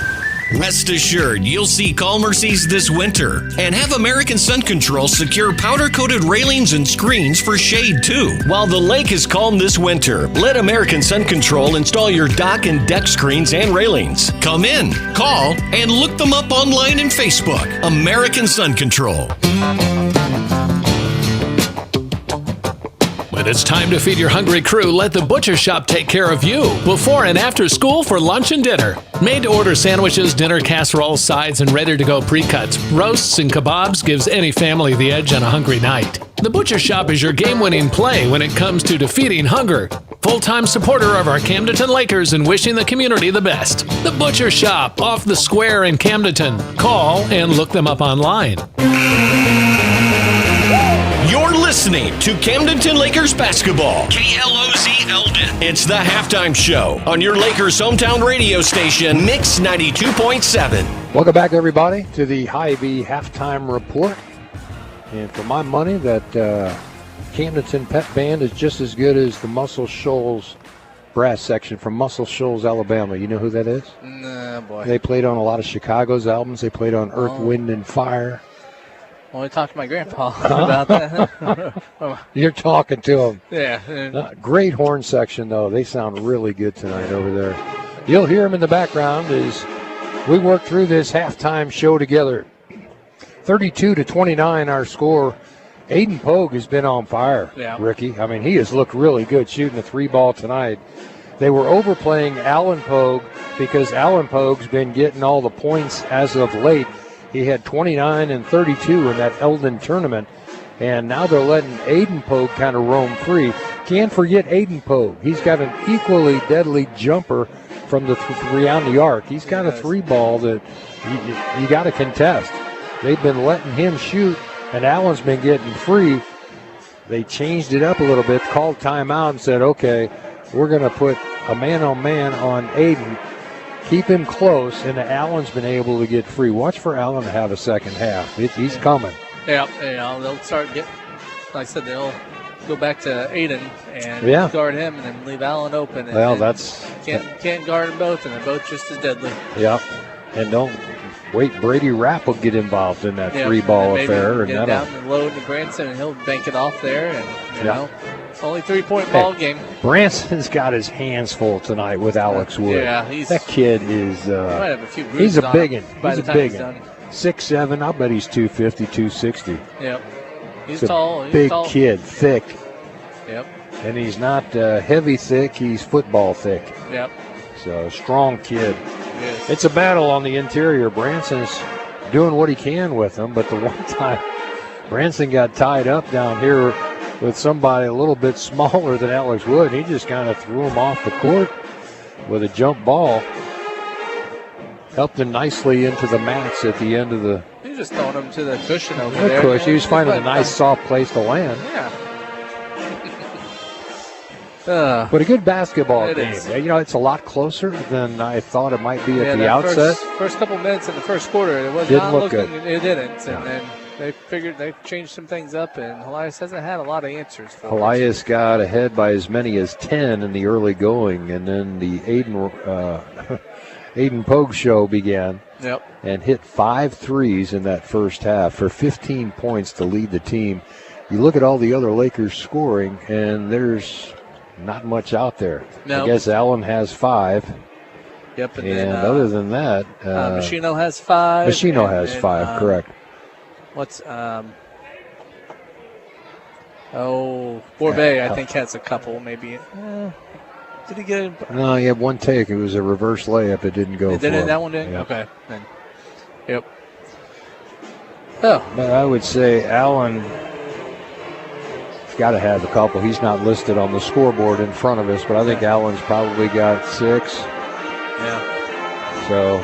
Rest assured, you'll see calmer seas this winter. And have American Sun Control secure powder-coated railings and screens for shade, too. While the lake is calm this winter, let American Sun Control install your dock and deck screens and railings. Come in, call, and look them up online and Facebook. American Sun Control. When it's time to feed your hungry crew, let the butcher shop take care of you before and after school for lunch and dinner. Made-to-order sandwiches, dinner casseroles, sides, and ready-to-go pre-cuts, roasts, and kebabs gives any family the edge on a hungry night. The butcher shop is your game-winning play when it comes to defeating hunger. Full-time supporter of our Camdenton Lakers and wishing the community the best. The butcher shop off the square in Camdenton. Call and look them up online. You're listening to Camdenton Lakers Basketball. KLOZ Eldon. It's the halftime show on your Lakers hometown radio station, Mix 92.7. Welcome back, everybody, to the Hy-Vee halftime report. And for my money, that Camdenton Pep Band is just as good as the Muscle Shoals brass section from Muscle Shoals, Alabama. You know who that is? Nah, boy. They played on a lot of Chicago's albums. They played on Earth, Wind, and Fire. Well, I talked to my grandpa about that. You're talking to him. Yeah. Great horn section, though. They sound really good tonight over there. You'll hear them in the background as we work through this halftime show together. 32-29, our score. Aiden Pogue has been on fire, Ricky. I mean, he has looked really good shooting the 3-ball tonight. They were overplaying Alan Pogue because Alan Pogue's been getting all the points as of late. He had 29 and 32 in that Eldon tournament, and now they're letting Aiden Pogue kind of roam free. Can't forget Aiden Pogue. He's got an equally deadly jumper from the beyond the arc. He's got a 3-ball that you got to contest. They've been letting him shoot, and Allen's been getting free. They changed it up a little bit, called timeout, and said, okay, we're going to put a man-on-man on Aiden, keep him close, and Allen's been able to get free. Watch for Allen to have a second half. He's coming. Yeah, they'll start like I said, they'll go back to Aiden and guard him, and then leave Allen open. And, well, that's can't guard them both, and they're both just as deadly. Yeah, and don't wait. Brady Rapp will get involved in that 3-ball affair, and get down and low to Branson, and he'll bank it off there. And you know, it's only 3-point ball game. Branson's got his hands full tonight with Alex Wood. Yeah, that kid is. Might have a few he's a big one. He's a big one. 6'7". I'll bet he's 250, 260. Yep. He's tall. Big kid, thick. Yep. And he's not heavy thick, he's football thick. Yep. So, strong kid. Yes. It's a battle on the interior. Branson's doing what he can with them, but the one time Branson got tied up down here with somebody a little bit smaller than Alex Wood, he just kind of threw him off the court with a jump ball. Helped him nicely into the mats at the end of the... He's just throwing him to the cushion over there. He was finding a nice soft place to land. Yeah. But a good basketball game. Is. You know, it's a lot closer than I thought it might be at the outset. First couple minutes in the first quarter, it was didn't not look looking good. It didn't. And then they've changed some things up, and Helias hasn't had a lot of answers for Helias got ahead by as many as 10 in the early going, and then the Aiden Pogue show began. Yep. And hit 5 threes in that first half for 15 points to lead the team. You look at all the other Lakers scoring, and there's not much out there. Nope. I guess Allen has 5. Yep. And then, then, other than that, Machino has 5. Machino has 5, correct. What's Borbet, I think, has a couple, maybe. Did he get it? No, he had one take. It was a reverse layup. It didn't go for him. That one didn't? Yep. Okay. Then. Yep. Oh. But I would say Allen got to have a couple. He's not listed on the scoreboard in front of us, but I think Allen's probably got 6. Yeah. So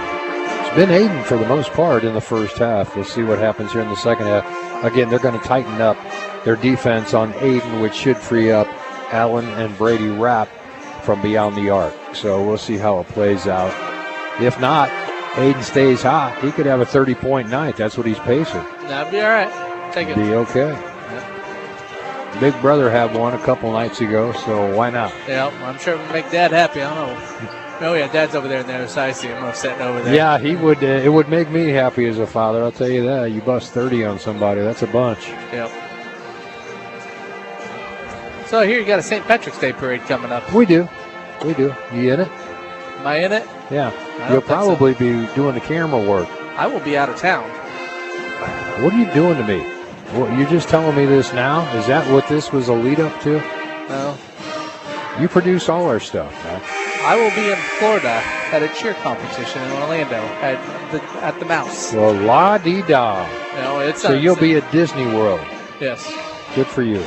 it's been Aiden for the most part in the first half. We'll see what happens here in the second half. Again, they're going to tighten up their defense on Aiden, which should free up Allen and Brady Rapp from beyond the arc. So we'll see how it plays out. If not, Aiden stays hot. He could have a 30-point night. That's what he's pacing. That'd be all right. Take it. Be okay. Yeah. Big brother had one a couple nights ago, so why not? Yeah, I'm sure it would make Dad happy. I don't know. Oh, yeah, Dad's over there in the other side. I see him sitting over there. Yeah, he would. It would make me happy as a father. I'll tell you that. You bust 30 on somebody, that's a bunch. Yep. So here you got a St. Patrick's Day parade coming up. We do. You in it? Am I in it? Yeah. You'll probably be doing the camera work. I will be out of town. What are you doing to me? Well, you're just telling me this now? Is that what this was a lead up to? No. You produce all our stuff, man. I will be in Florida at a cheer competition in Orlando at the Mouse. Well, la-dee-da. So you'll be at Disney World. Yes. Good for you.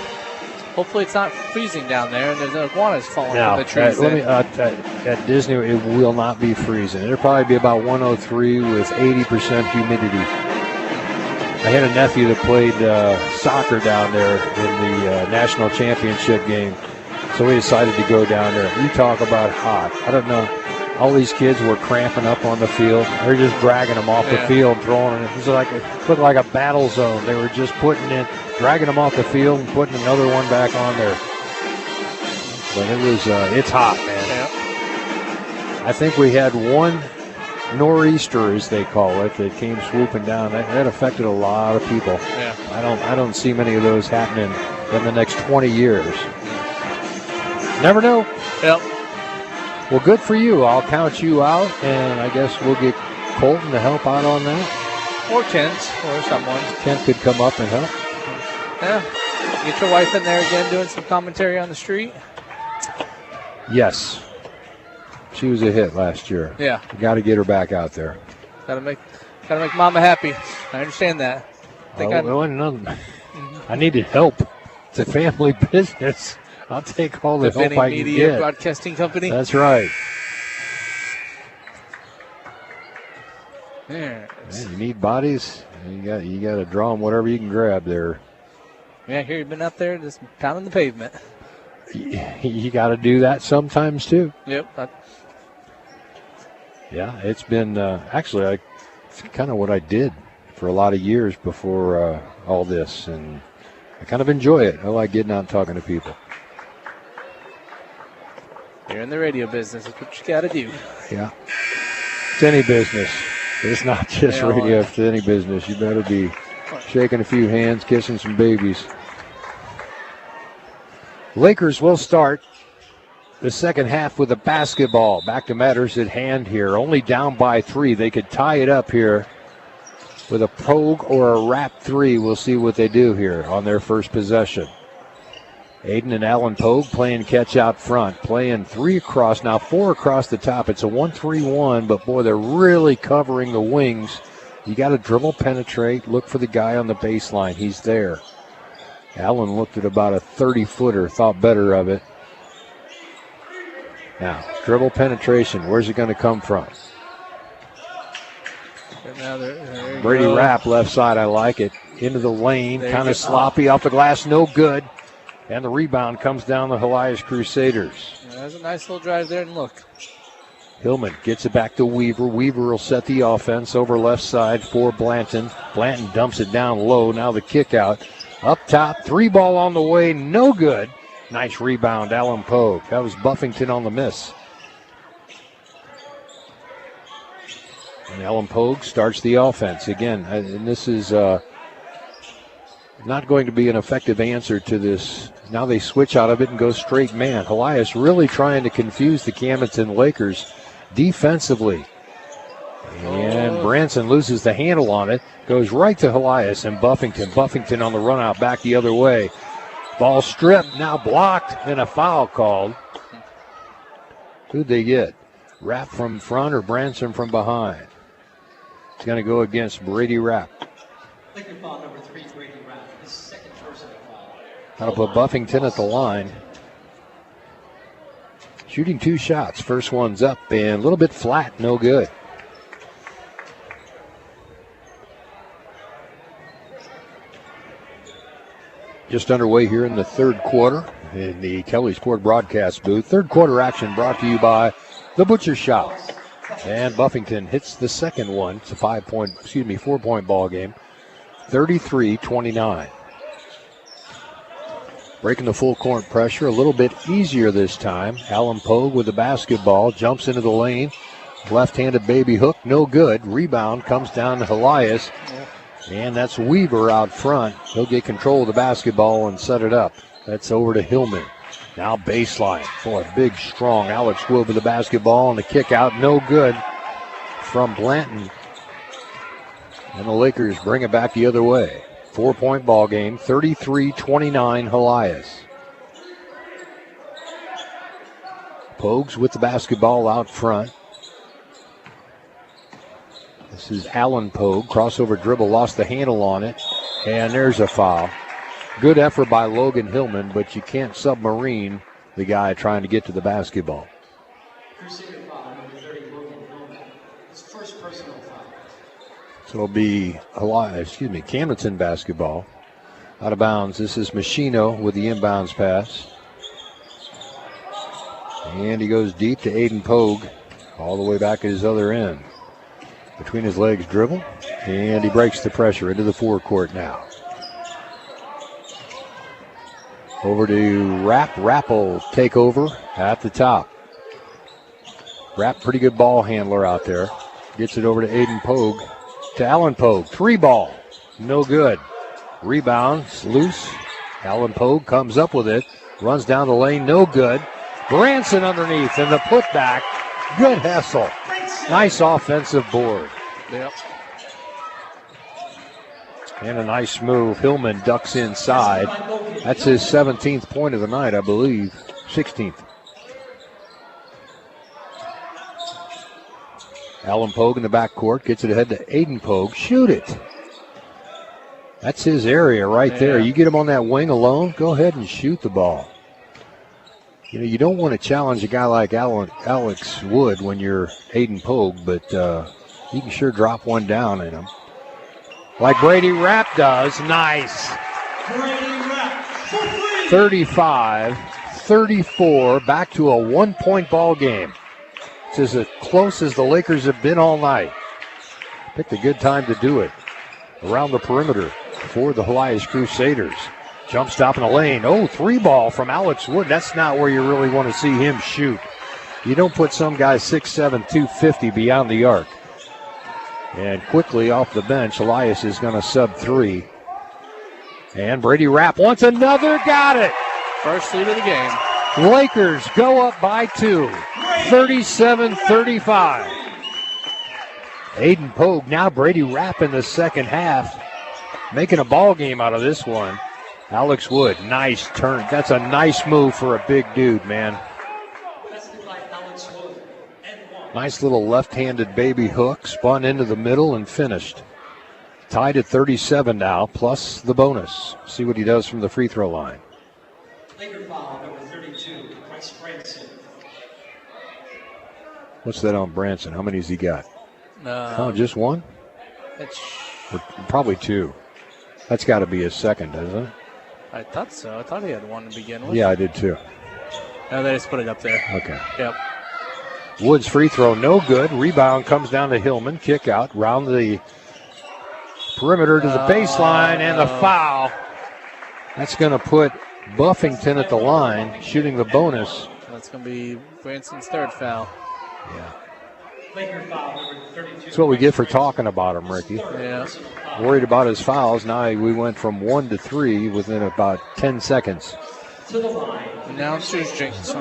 Hopefully it's not freezing down there and there's no iguanas falling from the trees. At Disney, it will not be freezing. It'll probably be about 103 with 80% humidity. I had a nephew that played soccer down there in the national championship game. So we decided to go down there. You talk about hot. I don't know. All these kids were cramping up on the field. They're just dragging them off the field, throwing it. It looked like a battle zone. They were just dragging them off the field and putting another one back on there. But it's hot, man. Yeah. I think we had one nor'easter, as they call it, that came swooping down. That affected a lot of people. Yeah. I don't see many of those happening in the next 20 years. Never know. Yep. Well, good for you. I'll count you out, and I guess we'll get Colton to help out on that. Or Kent, or someone. Kent could come up and help. Yeah. Get your wife in there again doing some commentary on the street. Yes. She was a hit last year. Yeah. You got to get her back out there. Gotta make Mama happy. I understand that. I needed help. It's a family business. I'll take all the help Vinny I can Media get. Broadcasting Company. That's right. There. Man, you need bodies. You got to draw them whatever you can grab there. Yeah, here you've been up there just pounding the pavement. You got to do that sometimes too. Yep. Yeah, it's been actually it's kind of what I did for a lot of years before all this, and I kind of enjoy it. I like getting out and talking to people. You're in the radio business. That's what you got to do. Yeah. It's any business. It's not just radio. It's any business. You better be shaking a few hands, kissing some babies. Lakers will start the second half with a basketball. Back to matters at hand here. Only down by 3. They could tie it up here with a pogue or a wrap 3. We'll see what they do here on their first possession. Aiden and Allen Pogue playing catch out front, playing 3 across, now 4 across the top. It's a 1-3-1, but boy, they're really covering the wings. You got to dribble, penetrate, look for the guy on the baseline. He's there. Allen looked at about a 30-footer, thought better of it. Now, dribble penetration, where's it going to come from? Brady Rapp, left side, I like it. Into the lane, kind of sloppy, off the glass, no good. And the rebound comes down the Helias Crusaders. Yeah, that's a nice little drive there, and look. Hillman gets it back to Weaver. Weaver will set the offense over left side for Blanton. Blanton dumps it down low. Now the kick out. Up top, 3 ball on the way, no good. Nice rebound, Allen Pogue. That was Buffington on the miss. And Allen Pogue starts the offense again. And this is not going to be an effective answer to this. Now they switch out of it and go straight man. Helias really trying to confuse the Camdenton Lakers defensively. And Branson loses the handle on it. Goes right to Helias and Buffington. Buffington on the run out back the other way. Ball stripped, now blocked, and a foul called. Who'd they get? Rapp from front or Branson from behind? It's going to go against Brady Rapp. Laker foul number 3, Brady Rapp. His second personal foul. That'll put Buffington at the line. Shooting 2 shots. First one's up and a little bit flat, no good. Just underway here in the third quarter in the Kelly Sport broadcast booth. Third quarter action brought to you by the Butcher Shop. And Buffington hits the second one. It's a 4-point ball game. 33-29. Breaking the full court pressure a little bit easier this time. Allen Pogue with the basketball, jumps into the lane. Left-handed baby hook, no good. Rebound comes down to Helias. And that's Weaver out front. He'll get control of the basketball and set it up. That's over to Hillman. Now baseline. Boy, big, strong Alex Wood with the basketball and the kick out. No good from Blanton. And the Lakers bring it back the other way. 4-point ball game. 33-29 Helias. Pogues with the basketball out front. This is Allen Pogue. Crossover dribble, lost the handle on it. And there's a foul. Good effort by Logan Hillman, but you can't submarine the guy trying to get to the basketball. Crusader foul number 30, Logan Hillman. His first personal foul. So it'll be Camdenton basketball. Out of bounds. This is Machino with the inbounds pass. And he goes deep to Aiden Pogue. All the way back at his other end. Between his legs dribble, and he breaks the pressure into the forecourt now. Over to Rapp. Rapp will take over at the top. Rapp, pretty good ball handler out there. Gets it over to Aiden Pogue. To Allen Pogue. 3 ball. No good. Rebounds loose. Allen Pogue comes up with it. Runs down the lane. No good. Branson underneath and the putback. Good hustle. Nice offensive board. Yep. And a nice move. Hillman ducks inside. That's his 17th point of the night, I believe. 16th. Allen Pogue in the backcourt. Gets it ahead to Aiden Pogue. Shoot it. That's his area right there. You get him on that wing alone, go ahead and shoot the ball. You know, you don't want to challenge a guy like Alex Wood when you're Aiden Pogue, but He can sure drop one down in him. Like Brady Rapp does. Nice. 35-34. Back to a 1-point ball game. It's as close as the Lakers have been all night. Picked a good time to do it. Around the perimeter for the Helias Crusaders. Jump stop in the lane. Oh, 3-ball from Alex Wood. That's not where you really want to see him shoot. You don't put some guy 6'7", 250 beyond the arc. And quickly off the bench, Helias is going to sub 3. And Brady Rapp wants another. Got it. First lead of the game. Lakers go up by 2. 37-35. Aiden Pogue, now Brady Rapp in the second half. Making a ball game out of this one. Alex Wood, nice turn. That's a nice move for a big dude, man. Nice little left-handed baby hook, spun into the middle and finished. Tied at 37 now, plus the bonus. See what he does from the free throw line. Laker foul, number 32, Bryce Branson. What's that on Branson? How many has he got? Just one? Or probably 2. That's got to be his second, doesn't it? I thought so. I thought he had one to begin with. Yeah, I did too. No, they just put it up there. Okay. Yep. Woods free throw, no good. Rebound comes down to Hillman. Kick out, round the perimeter to the baseline, and the foul. That's going to put Buffington at the line, shooting the bonus. That's going to be Branson's third foul. Yeah. Laker foul, number 32. That's what we get for talking about him, Ricky. Yeah. Worried about his fouls. Now we went from 1 to 3 within about 10 seconds. To the line. Announcers Jenkins.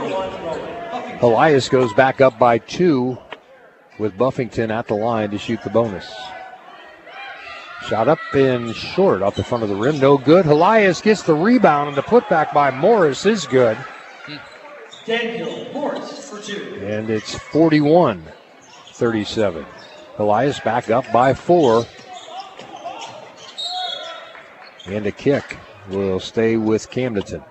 Helias goes back up by 2 with Buffington at the line to shoot the bonus. Shot up and short off the front of the rim. No good. Helias gets the rebound, and the putback by Morris is good. Daniel Morris for 2. And it's 41-37. Helias back up by 4. And a kick will stay with Camdenton.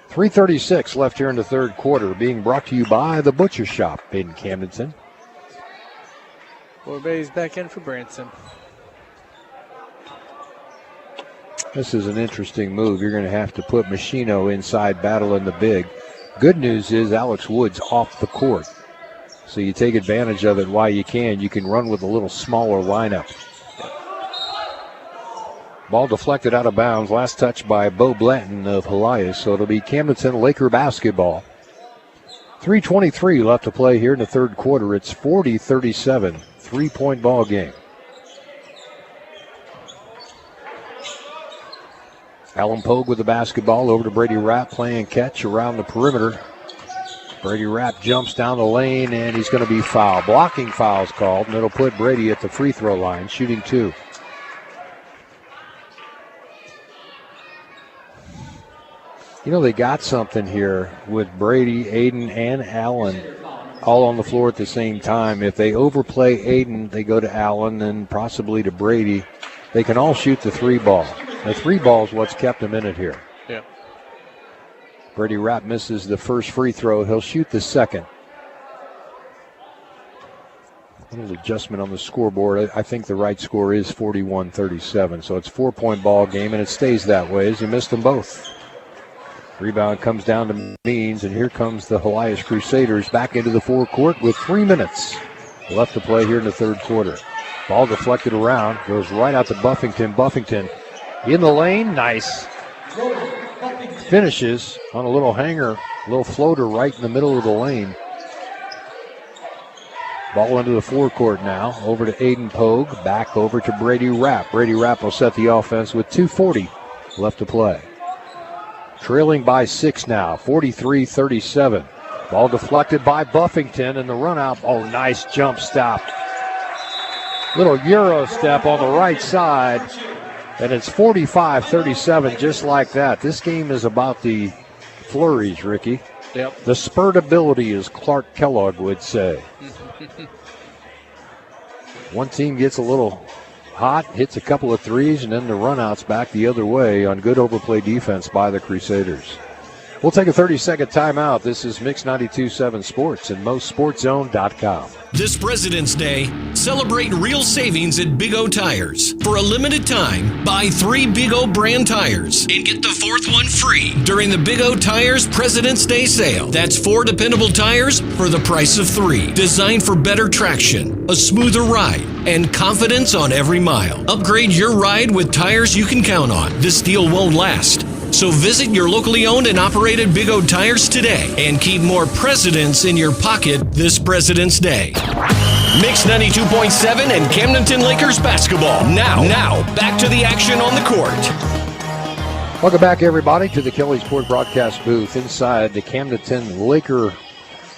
3:36 left here in the third quarter, being brought to you by the Butcher Shop in Camdenton. Corbett's back in for Branson. This is an interesting move. You're going to have to put Machino inside battling the big. Good news is Alex Wood's off the court. So you take advantage of it while you can. You can run with a little smaller lineup. Ball deflected out of bounds. Last touch by Bo Blanton of Helias. So it'll be Camdenton Laker basketball. 3:23 left to play here in the third quarter. It's 40-37. 3-point ball game. Alan Pogue with the basketball over to Brady Rapp, playing catch around the perimeter. Brady Rapp jumps down the lane, and he's going to be fouled. Blocking foul's called, and it'll put Brady at the free throw line, shooting 2. You know, they got something here with Brady, Aiden, and Allen all on the floor at the same time. If they overplay Aiden, they go to Allen and possibly to Brady. They can all shoot the 3-ball. The 3-ball is what's kept them in it here. Yeah. Brady Rapp misses the first free throw. He'll shoot the second. A little adjustment on the scoreboard. I think the right score is 41-37. So it's 4-point ball game, and it stays that way as he missed them both. Rebound comes down to Means, and here comes the Helias Crusaders back into the forecourt with 3 minutes left to play here in the third quarter. Ball deflected around, goes right out to Buffington. Buffington in the lane, nice. Finishes on a little hanger, little floater right in the middle of the lane. Ball into the forecourt now, over to Aiden Pogue, back over to Brady Rapp. Brady Rapp will set the offense with 2:40 left to play. Trailing by 6 now, 43-37. Ball deflected by Buffington, and the run out. Oh, nice jump stop. Little Euro step on the right side, and it's 45-37 just like that. This game is about the flurries, Ricky. Yep. The spurtability, as Clark Kellogg would say. One team gets a little hot, hits a couple of threes, and then the run-out's back the other way on good overplay defense by the Crusaders. We'll take a 30-second timeout. This is Mix 92.7 Sports and MoSportsZone.com. This President's Day, celebrate real savings at Big O Tires. For a limited time, buy 3 Big O brand tires and get the 4th one free during the Big O Tires President's Day sale. That's 4 dependable tires for the price of 3. Designed for better traction, a smoother ride, and confidence on every mile. Upgrade your ride with tires you can count on. This deal won't last. So visit your locally owned and operated Big O Tires today and keep more presidents in your pocket this President's Day. Mix 92.7 and Camdenton Lakers Basketball. Now, back to the action on the court. Welcome back, everybody, to the Kelly Sport broadcast booth inside the Camdenton Laker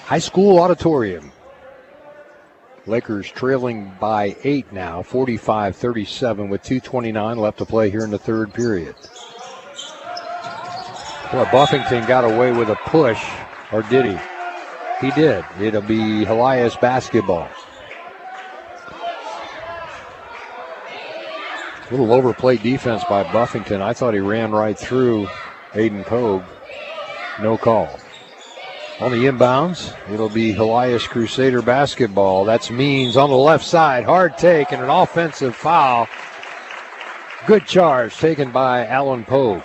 High School Auditorium. Lakers trailing by 8 now, 45-37 with 2:29 left to play here in the third period. Well, Buffington got away with a push, or did he? He did. It'll be Helias basketball. A little overplayed defense by Buffington. I thought he ran right through Aiden Pogue. No call. On the inbounds, it'll be Helias Crusader basketball. That's Means on the left side. Hard take and an offensive foul. Good charge taken by Alan Pogue.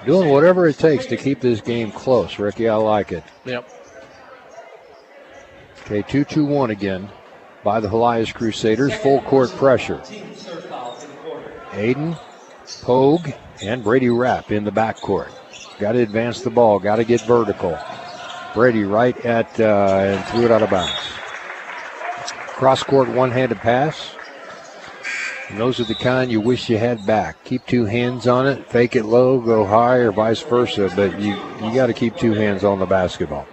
Doing whatever it takes to keep this game close, Ricky. I like it. Yep. Okay, 2-2-1 again by the Helias Crusaders. Full court pressure. Aiden, Pogue, and Brady Rapp in the backcourt. Got to advance the ball. Got to get vertical. Brady right at and threw it out of bounds. Cross-court one-handed pass. And those are the kind you wish you had back. Keep 2 hands on it, fake it low, go high, or vice versa, but you got to keep 2 hands on the basketball.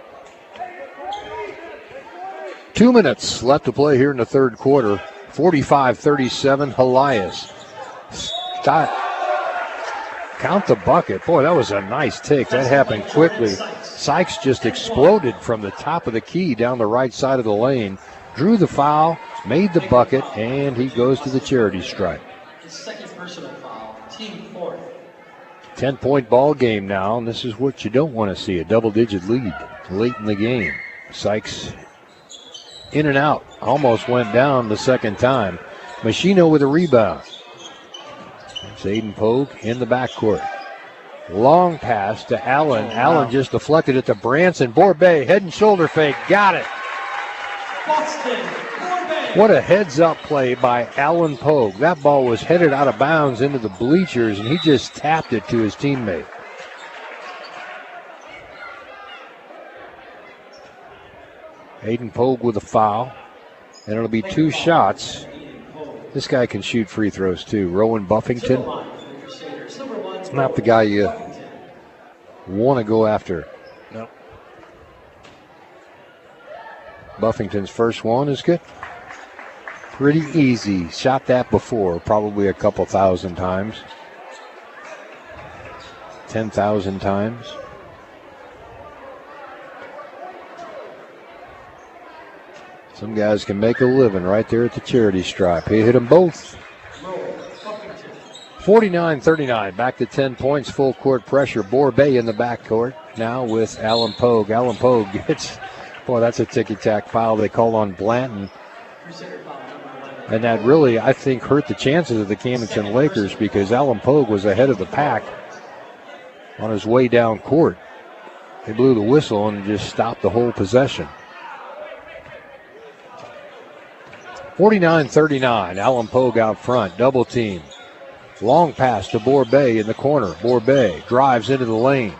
2 minutes left to play here in the third quarter. 45-37, Helias. Count the bucket. Boy, that was a nice take. That happened quickly. Sykes just exploded from the top of the key down the right side of the lane. Drew the foul, made the bucket, and he goes to the charity stripe. His second personal foul, team 4th. 10-point ball game now, and this is what you don't want to see, a double-digit lead late in the game. Sykes in and out, almost went down the second time. Machino with a rebound. It's Aiden Pogue in the backcourt. Long pass to Allen. Allen just deflected it to Branson. Borbet, head and shoulder fake, got it. What a heads-up play by Alan Pogue. That ball was headed out of bounds into the bleachers, and he just tapped it to his teammate. Aiden Pogue with a foul, and it'll be 2 shots. This guy can shoot free throws, too. Rowan Buffington, not the guy you want to go after. No. Buffington's first one is good. Pretty easy. Shot that before, probably a couple thousand times. 10,000 times. Some guys can make a living right there at the charity stripe. He hit them both. 49-39, back to 10 points, full court pressure. Borbet in the backcourt now with Alan Pogue. Alan Pogue gets, boy, that's a ticky-tack foul they called on Blanton. And that really, I think, hurt the chances of the Camdenton Lakers because Alan Pogue was ahead of the pack on his way down court. They blew the whistle and just stopped the whole possession. 49-39, Alan Pogue out front, double team. Long pass to Borbet in the corner. Borbet drives into the lane.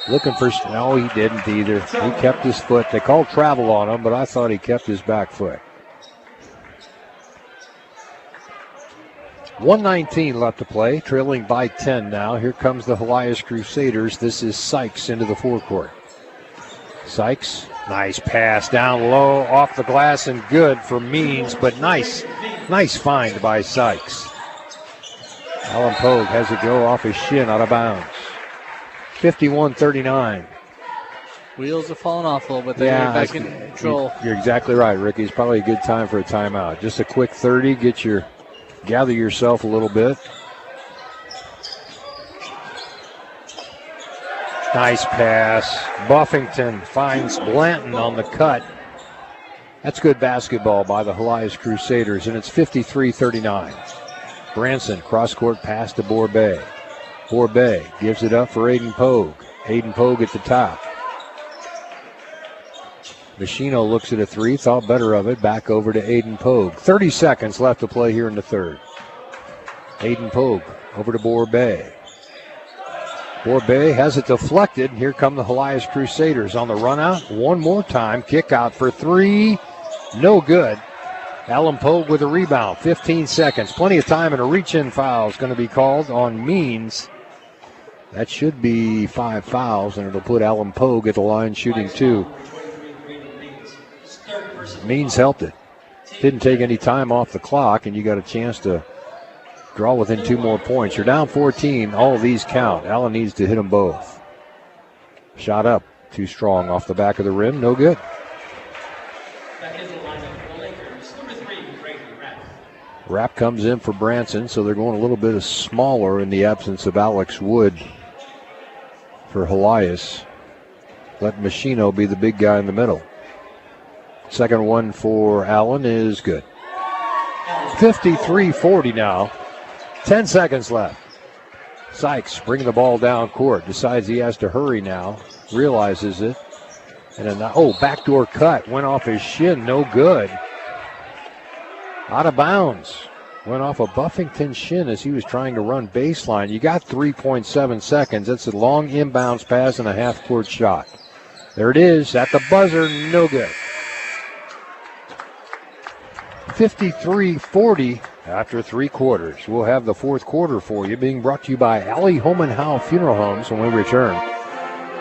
Looking for, no, he didn't either. He kept his foot. They called travel on him, but I thought he kept his back foot. 1:19 left to play, trailing by 10 now. Here comes the Helias Crusaders. This is Sykes into the forecourt. Sykes, nice pass down low, off the glass and good for Means, but nice find by Sykes. Alan Pogue has it go off his shin out of bounds. 51-39. Wheels are falling off a little bit. They're back in control. You're exactly right, Ricky. It's probably a good time for a timeout. Just a quick 30, gather yourself a little bit. Nice pass. Buffington finds Blanton on the cut. That's good basketball by the Helias Crusaders, and it's 53-39. Branson, cross-court pass to Borbet. Borbet gives it up for Aiden Pogue. Aiden Pogue at the top. Machino looks at a three, thought better of it, back over to Aiden Pogue. 30 seconds left to play here in the third. Aiden Pogue over to Borbet. Borbet has it deflected. Here come the Helias Crusaders on the run out. One more time, kick out for three. No good. Alan Pogue with a rebound. 15 seconds. Plenty of time, and a reach-in foul is going to be called on Means. That should be 5 fouls, and it'll put Alan Pogue at the line shooting 2. Means helped it. Didn't take any time off the clock, and you got a chance to draw within 2 more points. You're down 14. All of these count. Allen needs to hit them both. Shot up. Too strong off the back of the rim. No good. Rapp comes in for Branson, so they're going a little bit smaller in the absence of Alex Wood for Helias. Let Machino be the big guy in the middle. Second one for Allen is good. 53-40 now. 10 seconds left. Sykes bringing the ball down court. Decides he has to hurry now. Realizes it. And then, backdoor cut. Went off his shin. No good. Out of bounds. Went off a Buffington shin as he was trying to run baseline. You got 3.7 seconds. That's a long inbounds pass and a half-court shot. There it is at the buzzer. No good. 53-40 after 3 quarters. We'll have the fourth quarter for you, being brought to you by Allie Home and Howe Funeral Homes when we return.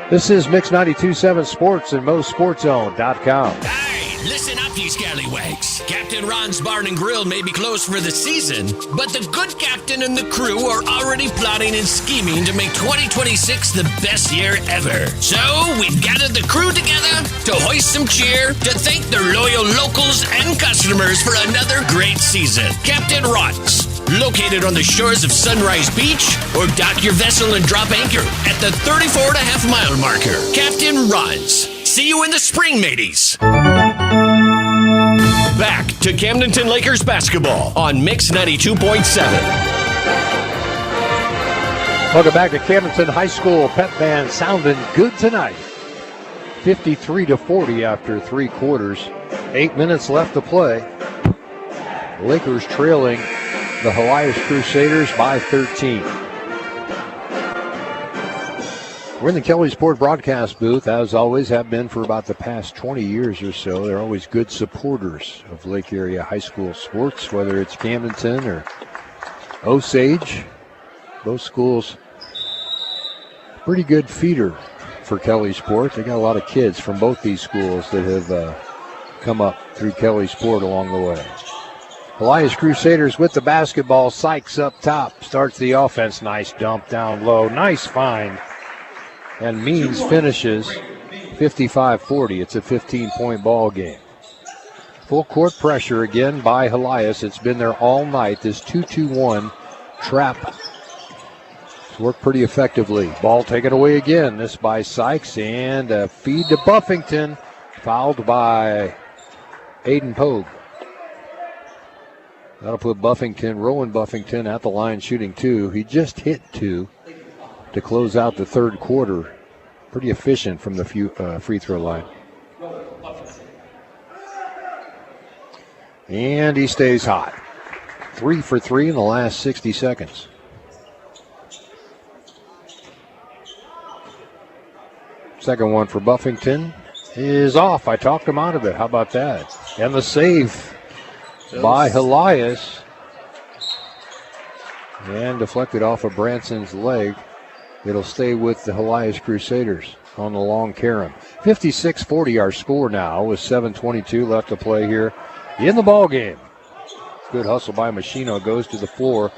This is Mix 92.7 Sports and MoSportsZone.com. Hey, listen up, you scallywags. Captain Ron's Barn and Grill may be closed for the season, but the good captain and the crew are already plotting and scheming to make 2026 the best year ever. So we've gathered the crew together to hoist some cheer, to thank their loyal locals and customers for another great season. Captain Ron's, located on the shores of Sunrise Beach, or dock your vessel and drop anchor at the 34.5-mile marker. Captain Ron's. See you in the spring, mateys. Back to Camdenton Lakers Basketball on Mix 92.7. Welcome back to Camdenton High School. Pep band sounding good tonight. 53-40 after 3 quarters. 8 minutes left to play. Lakers trailing the Helias Crusaders by 13. We're in the Kelly Sport broadcast booth, as always have been for about the past 20 years or so. They're always good supporters of Lake Area high school sports, whether it's Camdenton or Osage. Both schools, pretty good feeder for Kelly Sport. They got a lot of kids from both these schools that have come up through Kelly Sport along the way. Helias Crusaders with the basketball. Sykes up top. Starts the offense. Nice dump down low. Nice find. And Means finishes 55-40. It's a 15-point ball game. Full court pressure again by Helias. It's been there all night. This 2-2-1 trap. It's worked pretty effectively. Ball taken away again. This by Sykes. And a feed to Buffington. Fouled by Aiden Pogue. That'll put Rowan Buffington at the line shooting 2. He just hit 2 to close out the third quarter. Pretty efficient from the free throw line. And he stays hot. 3 for 3 in the last 60 seconds. Second one for Buffington is off. I talked him out of it. How about that? And the save by Helias. And deflected off of Branson's leg. It'll stay with the Helias Crusaders on the long carom. 56-40 our score now with 7:22 left to play here in the ball game. Good hustle by Machino. Goes to the floor.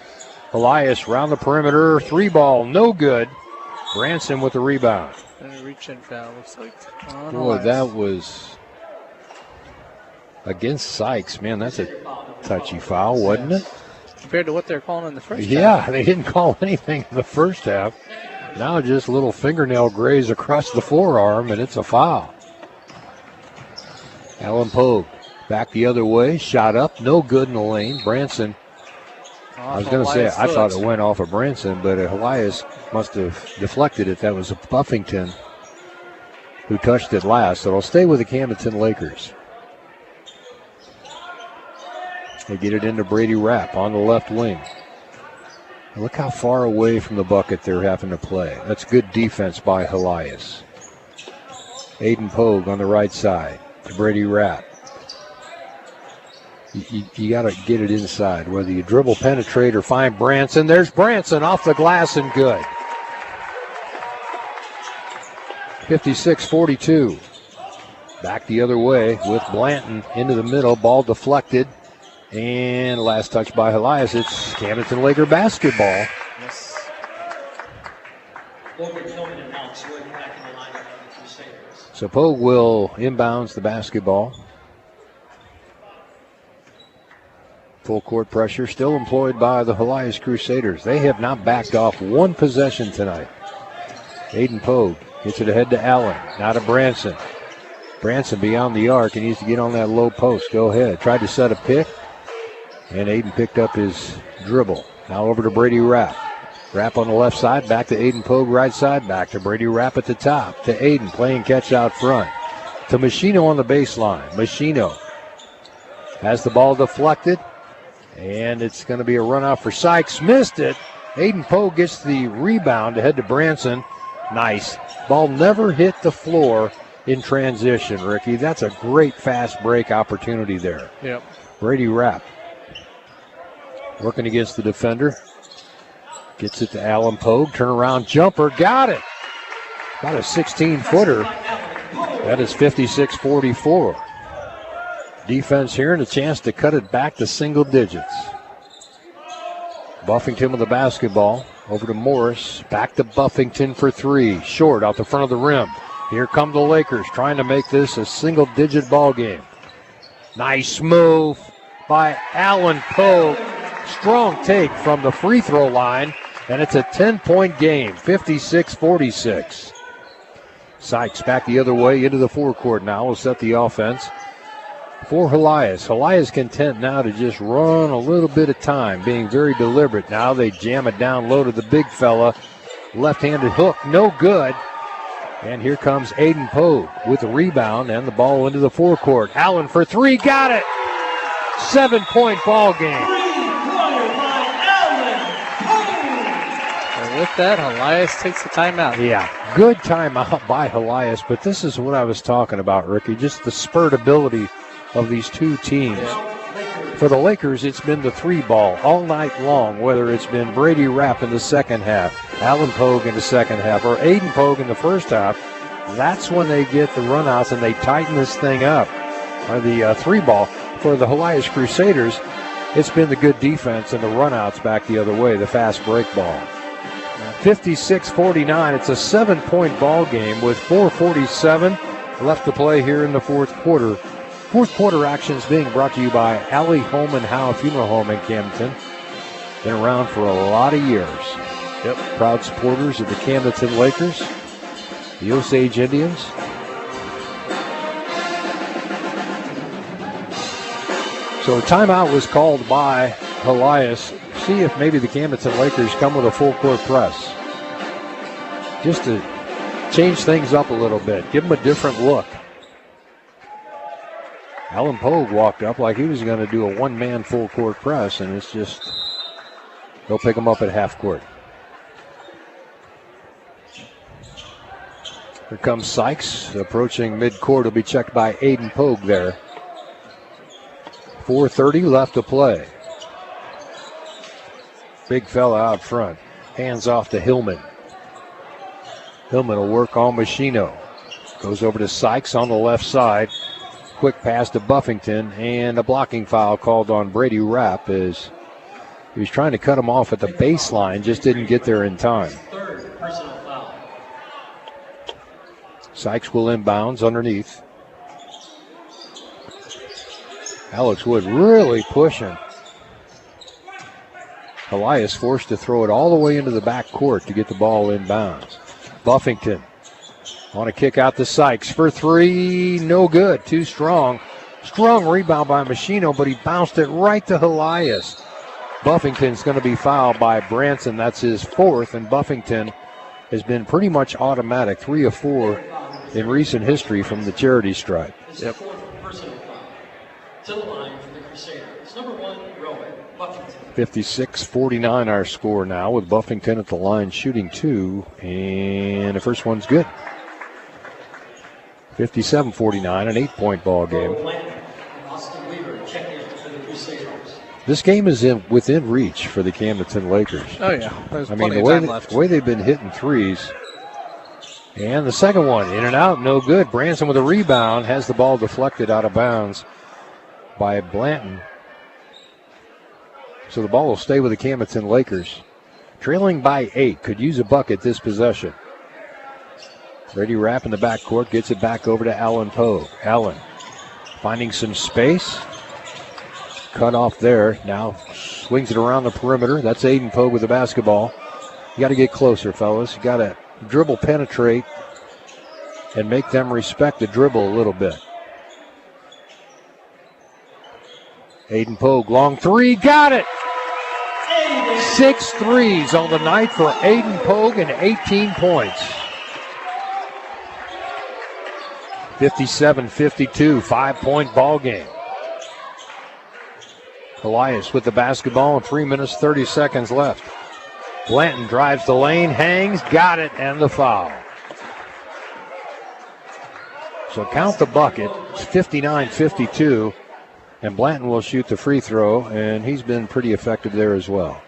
Helias round the perimeter. 3-ball. No good. Branson with the rebound. And a reach-in foul, looks like. Boy, that was against Sykes. Man, that's a touchy foul, wasn't it? Compared to what they're calling in the first half. Yeah, they didn't call anything in the first half. Now just little fingernail graze across the forearm, and it's a foul. Alan Pogue back the other way, shot up, no good in the lane. Branson, I was going to say, I thought it went off of Branson, but Helias must have deflected it. That was Buffington who touched it last, so it'll stay with the Camdenton Lakers. They get it into Brady Rapp on the left wing. And look how far away from the bucket they're having to play. That's good defense by Helias. Aiden Pogue on the right side to Brady Rapp. You got to get it inside, whether you dribble, penetrate, or find Branson. There's Branson off the glass and good. 56-42. Back the other way with Blanton into the middle. Ball deflected. And last touch by Helias. It's Camdenton Laker basketball. Yes. So Pogue will inbounds the basketball. Full court pressure still employed by the Helias Crusaders. They have not backed off one possession tonight. Aiden Pogue gets it ahead to Allen. Now to Branson. Branson beyond the arc. He needs to get on that low post. Go ahead. Tried to set a pick. And Aiden picked up his dribble. Now over to Brady Rapp. Rapp on the left side. Back to Aiden Pogue right side. Back to Brady Rapp at the top. To Aiden playing catch out front. To Machino on the baseline. Machino has the ball deflected. And it's going to be a run out for Sykes. Missed it. Aiden Pogue gets the rebound to head to Branson. Nice. Ball never hit the floor in transition, Ricky. That's a great fast break opportunity there. Yep. Brady Rapp working against the defender. Gets it to Alan Pogue. Turnaround jumper. Got it. About a 16-footer. That is 56-44. Defense here and a chance to cut it back to single digits. Buffington with the basketball. Over to Morris. Back to Buffington for three. Short out the front of the rim. Here come the Lakers trying to make this a single-digit ball game. Nice move by Alan Pogue. Strong take from the free throw line, and it's a 10-point game, 56-46. Sykes back the other way into the forecourt now. Will set the offense for Helias. Helias content now to just run a little bit of time, being very deliberate. Now they jam it down low to the big fella. Left-handed hook, no good. And here comes Aiden Pogue with the rebound and the ball into the forecourt. Allen for three, got it! 7-point ball game. With that, Helias takes the timeout. Yeah, good timeout by Helias, but this is what I was talking about, Ricky, just the spurt ability of these two teams. For the Lakers, it's been the three ball all night long, whether it's been Brady Rapp in the second half, Alan Pogue in the second half, or Aiden Pogue in the first half. That's when they get the runouts and they tighten this thing up. Or the three ball. For the Helias Crusaders, it's been the good defense and the runouts back the other way, the fast break ball. 56-49. It's a 7-point ball game with 4:47 left to play here in the fourth quarter. Fourth quarter action is being brought to you by Allie Home and Howe Funeral Home in Camdenton. Been around for a lot of years. Yep. Proud supporters of the Camdenton Lakers, the Osage Indians. So a timeout was called by Helias. See if maybe the Camdenton Lakers come with a full court press. Just to change things up a little bit. Give them a different look. Alan Pogue walked up like he was going to do a one-man full court press, and it's just, they'll pick him up at half court. Here comes Sykes approaching midcourt. Will be checked by Aiden Pogue there. 4:30 left to play. Big fella out front. Hands off to Hillman. Hillman will work on Machino. Goes over to Sykes on the left side. Quick pass to Buffington, and a blocking foul called on Brady Rapp as he was trying to cut him off at the baseline, just didn't get there in time. Third personal foul. Sykes will inbounds underneath. Alex Wood really pushing. Helias forced to throw it all the way into the back court to get the ball inbounds. Buffington on a kick out to Sykes for three. No good. Too strong. Strong rebound by Machino, but he bounced it right to Helias. Buffington's going to be fouled by Branson. That's his fourth, and Buffington has been pretty much automatic, 3 of 4 in recent history from the charity stripe. Yep. To the line for the Crusaders. Number 1, Rowan Buffington. 56-49 our score now, with Buffington at the line shooting 2, and the first one's good. 57-49, an 8-point ball game. This game is within reach for the Camdenton Lakers. Oh, yeah. There's the way they've been hitting threes. And the second one, in and out, no good. Branson with a rebound, has the ball deflected out of bounds by Blanton. So the ball will stay with the Camdenton Lakers. Trailing by 8, could use a bucket this possession. Brady Rapp in the backcourt, gets it back over to Allen Pogue. Allen finding some space. Cut off there. Now swings it around the perimeter. That's Aiden Pogue with the basketball. You got to get closer, fellas. You got to dribble penetrate and make them respect the dribble a little bit. Aiden Pogue, long three, got it! 6 threes on the night for Aiden Pogue and 18 points. 57-52, 5-point ball game. Helias with the basketball and 3 minutes, 30 seconds left. Blanton drives the lane, hangs, got it, and the foul. So count the bucket. It's 59-52, and Blanton will shoot the free throw, and he's been pretty effective there as well.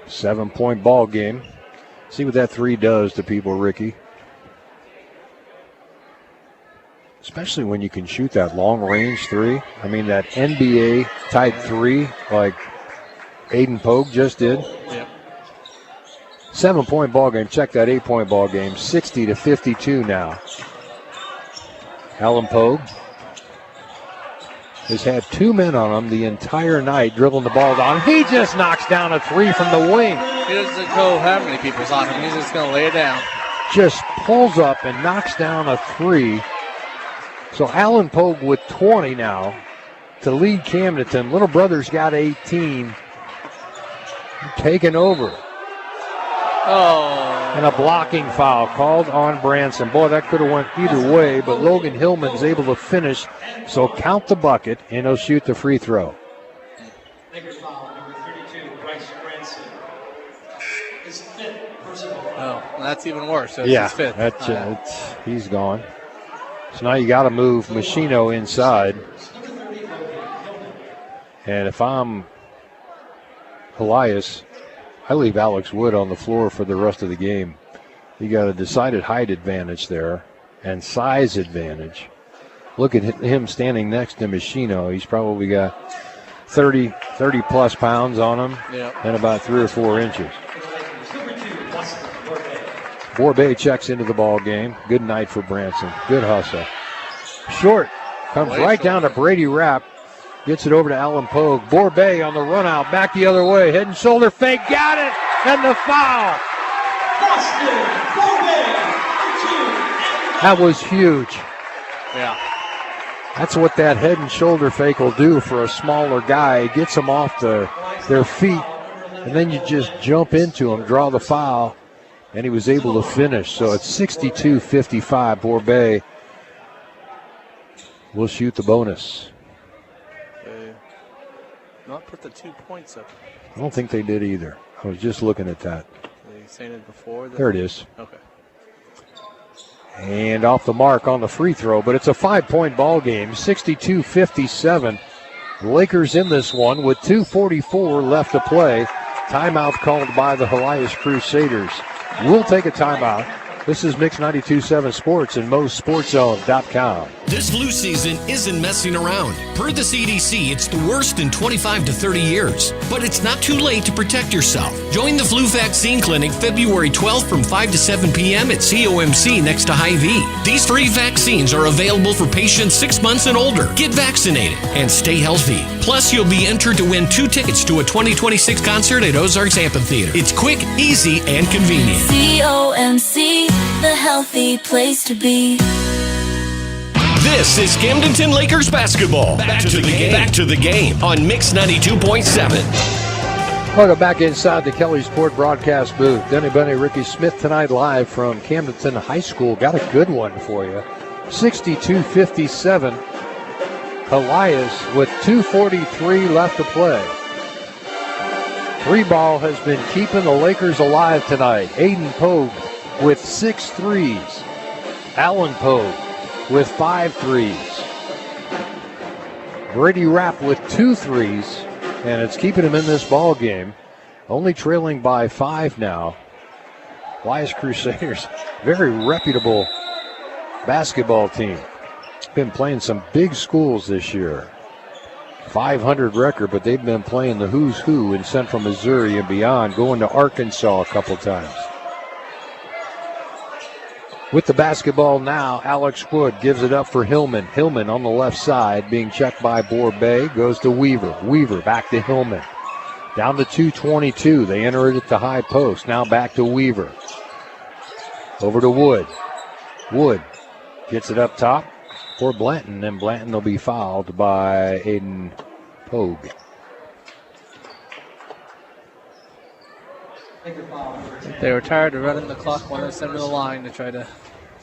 7-point ball game. See what that three does to people, Ricky. Especially when you can shoot that long-range three. I mean, that NBA-type three like Aiden Pogue just did. Yep. 7-point ball game. Check that 8-point ball game. 60-52 now. Allen Pogue has had 2 men on him the entire night, dribbling the ball down. He just knocks down a three from the wing. He doesn't know how many people's on him. He's just going to lay it down. Just pulls up and knocks down a three. So Allen Pogue with 20 now to lead Camdenton. Little brother's got 18. Taking over. Oh. And a blocking foul called on Branson. Boy, that could have went either way, but Logan Hillman's able to finish. So count the bucket, and he'll shoot the free throw. Lakers foul, number 32, Bryce Branson. His 5th personal foul. Oh, well, that's even worse. That's Yeah, his 5th. he's gone. So now you got to move Machino inside. And if I'm Helias, I leave Alex Wood on the floor for the rest of the game. You got a decided height advantage there and size advantage. Look at him standing next to Machino. He's probably got 30 plus pounds on him, and about 3 or 4 inches. Borbay checks into the ball game. Good night for Branson. Good hustle. Short comes right down to Brady Rapp. Gets it over to Allen Pogue. Borbay on the run out. Back the other way. Head and shoulder fake. Got it. And the foul. That was huge. Yeah. That's what that head and shoulder fake will do for a smaller guy. It gets them off their feet. And then you just jump into them, draw the foul. And he was able to finish. So it's 62-55. Borbay will shoot the bonus. They not put the 2 points up. I don't think they did either. I was just looking at that. They saying it before? There it is. Okay. And off the mark on the free throw, but it's a 5-point ball game, 62-57. The Lakers in this one with 2:44 left to play. Timeout called by the Helias Crusaders. We'll take a timeout. This is Mix 92.7 Sports and MoSportsZone.com. This flu season isn't messing around. Per the CDC, it's the worst in 25 to 30 years. But it's not too late to protect yourself. Join the Flu Vaccine Clinic February 12th from 5 to 7 p.m. at COMC next to Hy-Vee. These free vaccines are available for patients 6 months and older. Get vaccinated and stay healthy. Plus, you'll be entered to win 2 tickets to a 2026 concert at Ozarks Amphitheater. It's quick, easy, and convenient. COMC, the healthy place to be. This is Camdenton Lakers Basketball. Back to the game on Mix 92.7. Welcome back inside the Kelly Sport broadcast booth. Denny Bunny, Ricky Smith tonight live from Camdenton High School. Got a good one for you. 62-57. Helias with 2:43 left to play. 3-ball has been keeping the Lakers alive tonight. Aiden Pogue with 6 threes. Allen Pogue with 5 threes. Brady Rapp with 2 threes, and it's keeping him in this ball game. Only trailing by 5 now. Helias Crusaders, very reputable basketball team. Been playing some big schools this year. 500 record, but they've been playing the who's who in Central Missouri and beyond, going to Arkansas a couple times. With the basketball now, Alex Wood gives it up for Hillman. Hillman on the left side being checked by Borbay. Goes to Weaver. Weaver back to Hillman. Down to 2:22. They enter it at the high post. Now back to Weaver. Over to Wood. Wood gets it up top for Blanton. And Blanton will be fouled by Aiden Pogue. They were tired of running the clock when they sent to the line to try to.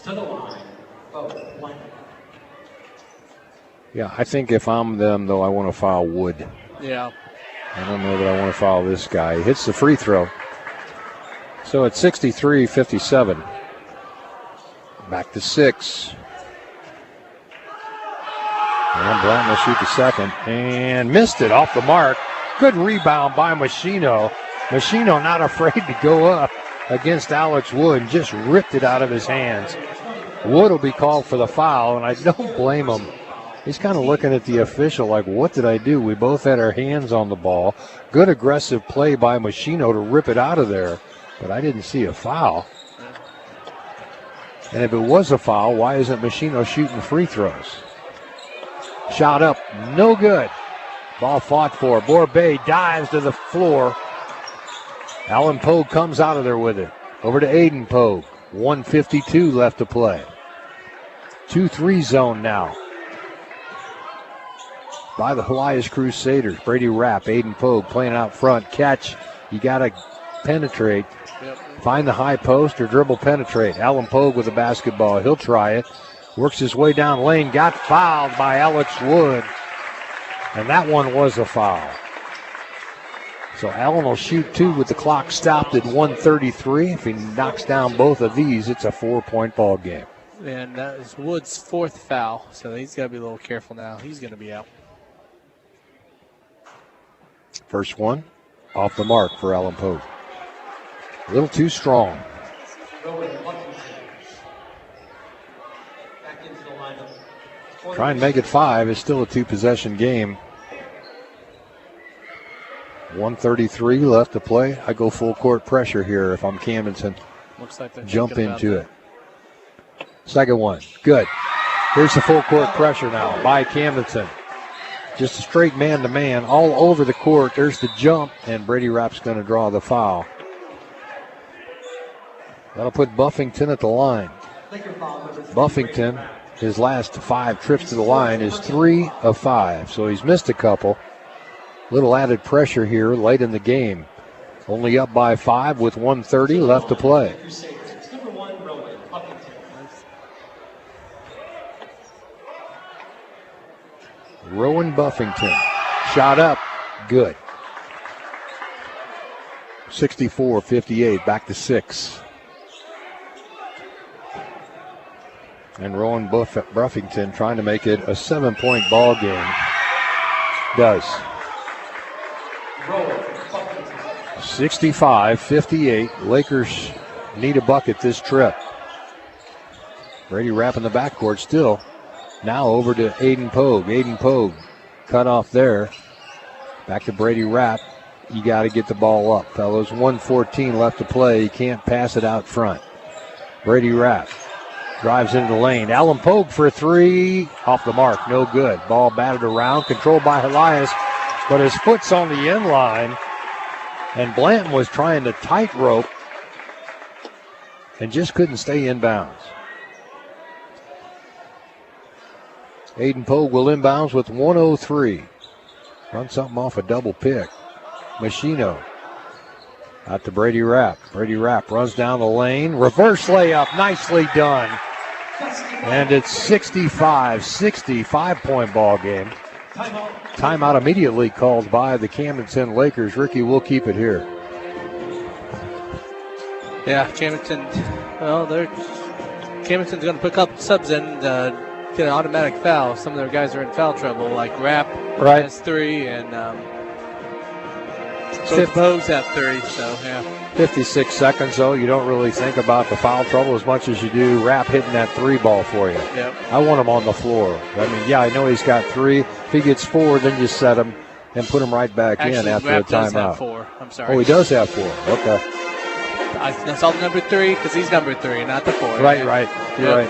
To the line. Yeah, I think if I'm them, though, I want to foul Wood. Yeah. I don't know that I want to foul this guy. He hits the free throw. So it's 63-57. Back to 6. And Blanton will shoot the second. And missed it off the mark. Good rebound by Machino. Machino not afraid to go up against Alex Wood. Just ripped it out of his hands. Wood will be called for the foul, and I don't blame him. He's kind of looking at the official like, what did I do? We both had our hands on the ball. Good aggressive play by Machino to rip it out of there, but I didn't see a foul. And if it was a foul, why isn't Machino shooting free throws? Shot up, no good. Ball fought for. Borbay dives to the floor. Allen Pogue comes out of there with it. Over to Aiden Pogue. 1:52 left to play. 2-3 zone now by the Helias Crusaders. Brady Rapp, Aiden Pogue playing out front. Catch, you got to penetrate. Find the high post or dribble penetrate. Allen Pogue with the basketball. He'll try it. Works his way down lane. Got fouled by Alex Wood. And that one was a foul. So Allen will shoot 2 with the clock stopped at 1:33. If he knocks down both of these, it's a 4-point ball game. And that is Wood's 4th foul, so he's got to be a little careful now. He's going to be out. First one off the mark for Allen Pogue. A little too strong. Try and make it 5. It's still a 2-possession game. 1:33 left to play. I go full court pressure here if I'm Camdenton. Looks like jump into it. Second one. Good. Here's the full court pressure now by Camdenton. Just a straight man-to-man all over the court. There's the jump, and Brady Rapp's going to draw the foul. That'll put Buffington at the line. Buffington, his last 5 trips to the line, is 3 of 5. So he's missed a couple. Little added pressure here late in the game. Only up by 5 with 1:30 left to play. Rowan Buffington. Shot up. Good. 64-58. Back to 6. And Rowan Buffington trying to make it a 7-point ball game. Does. 65-58. Lakers need a bucket this trip. Brady Rapp in the backcourt still. Now over to Aiden Pogue. Aiden Pogue cut off there. Back to Brady Rapp. You got to get the ball up, fellas. 1:14 left to play. You can't pass it out front. Brady Rapp drives into the lane. Alan Pogue for 3. Off the mark. No good. Ball batted around. Controlled by Helias. But his foot's on the end line. And Blanton was trying to tightrope and just couldn't stay in bounds. Aiden Pogue will inbounds with 1:03. Run something off a double pick. Machino out to Brady Rapp. Brady Rapp runs down the lane. Reverse layup. Nicely done. And it's 65-60, 5-point ball game. Timeout immediately called by the Camdenton Lakers. Ricky, we'll keep it here. Yeah, Camdenton, Camdenton's going to pick up subs and get an automatic foul. Some of their guys are in foul trouble, like Rapp has 3 and Pogue's at 3, so yeah. 56 seconds, though. You don't really think about the foul trouble as much as you do Rapp hitting that 3 ball for you. Yep. I want him on the floor. I mean, yeah, I know he's got 3. If he gets 4, then you set him and put him right back in after Rapp the timeout. Does have 4. I'm sorry. Oh, he does have 4. Okay. I saw the number 3 because he's number 3, not the 4. Right. You're right.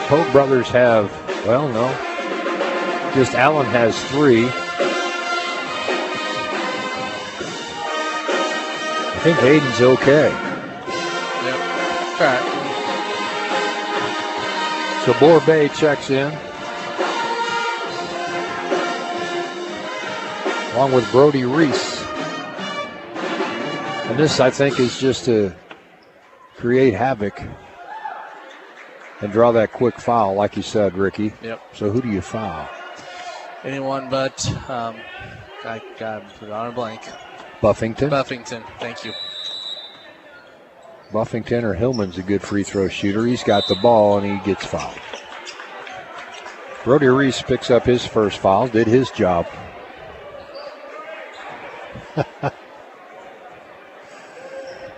Pogue brothers have, well, no. Just Allen has 3. I think Hayden's okay. Yep. All right. So Borbay checks in. Along with Brody Reese. And this, I think, is just to create havoc and draw that quick foul, like you said, Ricky. Yep. So who do you foul? Anyone but, I got put on a blank. Buffington? Buffington, thank you. Buffington or Hillman's a good free throw shooter. He's got the ball and he gets fouled. Brody Reese picks up his first foul, did his job.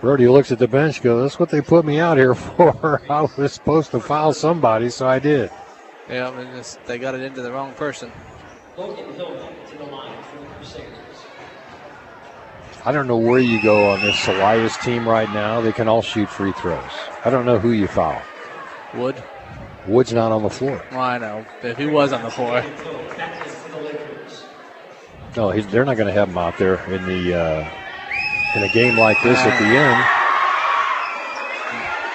Brody looks at the bench, goes, that's what they put me out here for. I was supposed to foul somebody, so I did. Yeah, they got it into the wrong person. Logan Hillman to the line for the Crusaders. I don't know where you go on this Helias team right now. They can all shoot free throws. I don't know who you foul. Wood. Wood's not on the floor. Well, I know. If he was on the floor. No, they're not going to have him out there in a game like this at the end.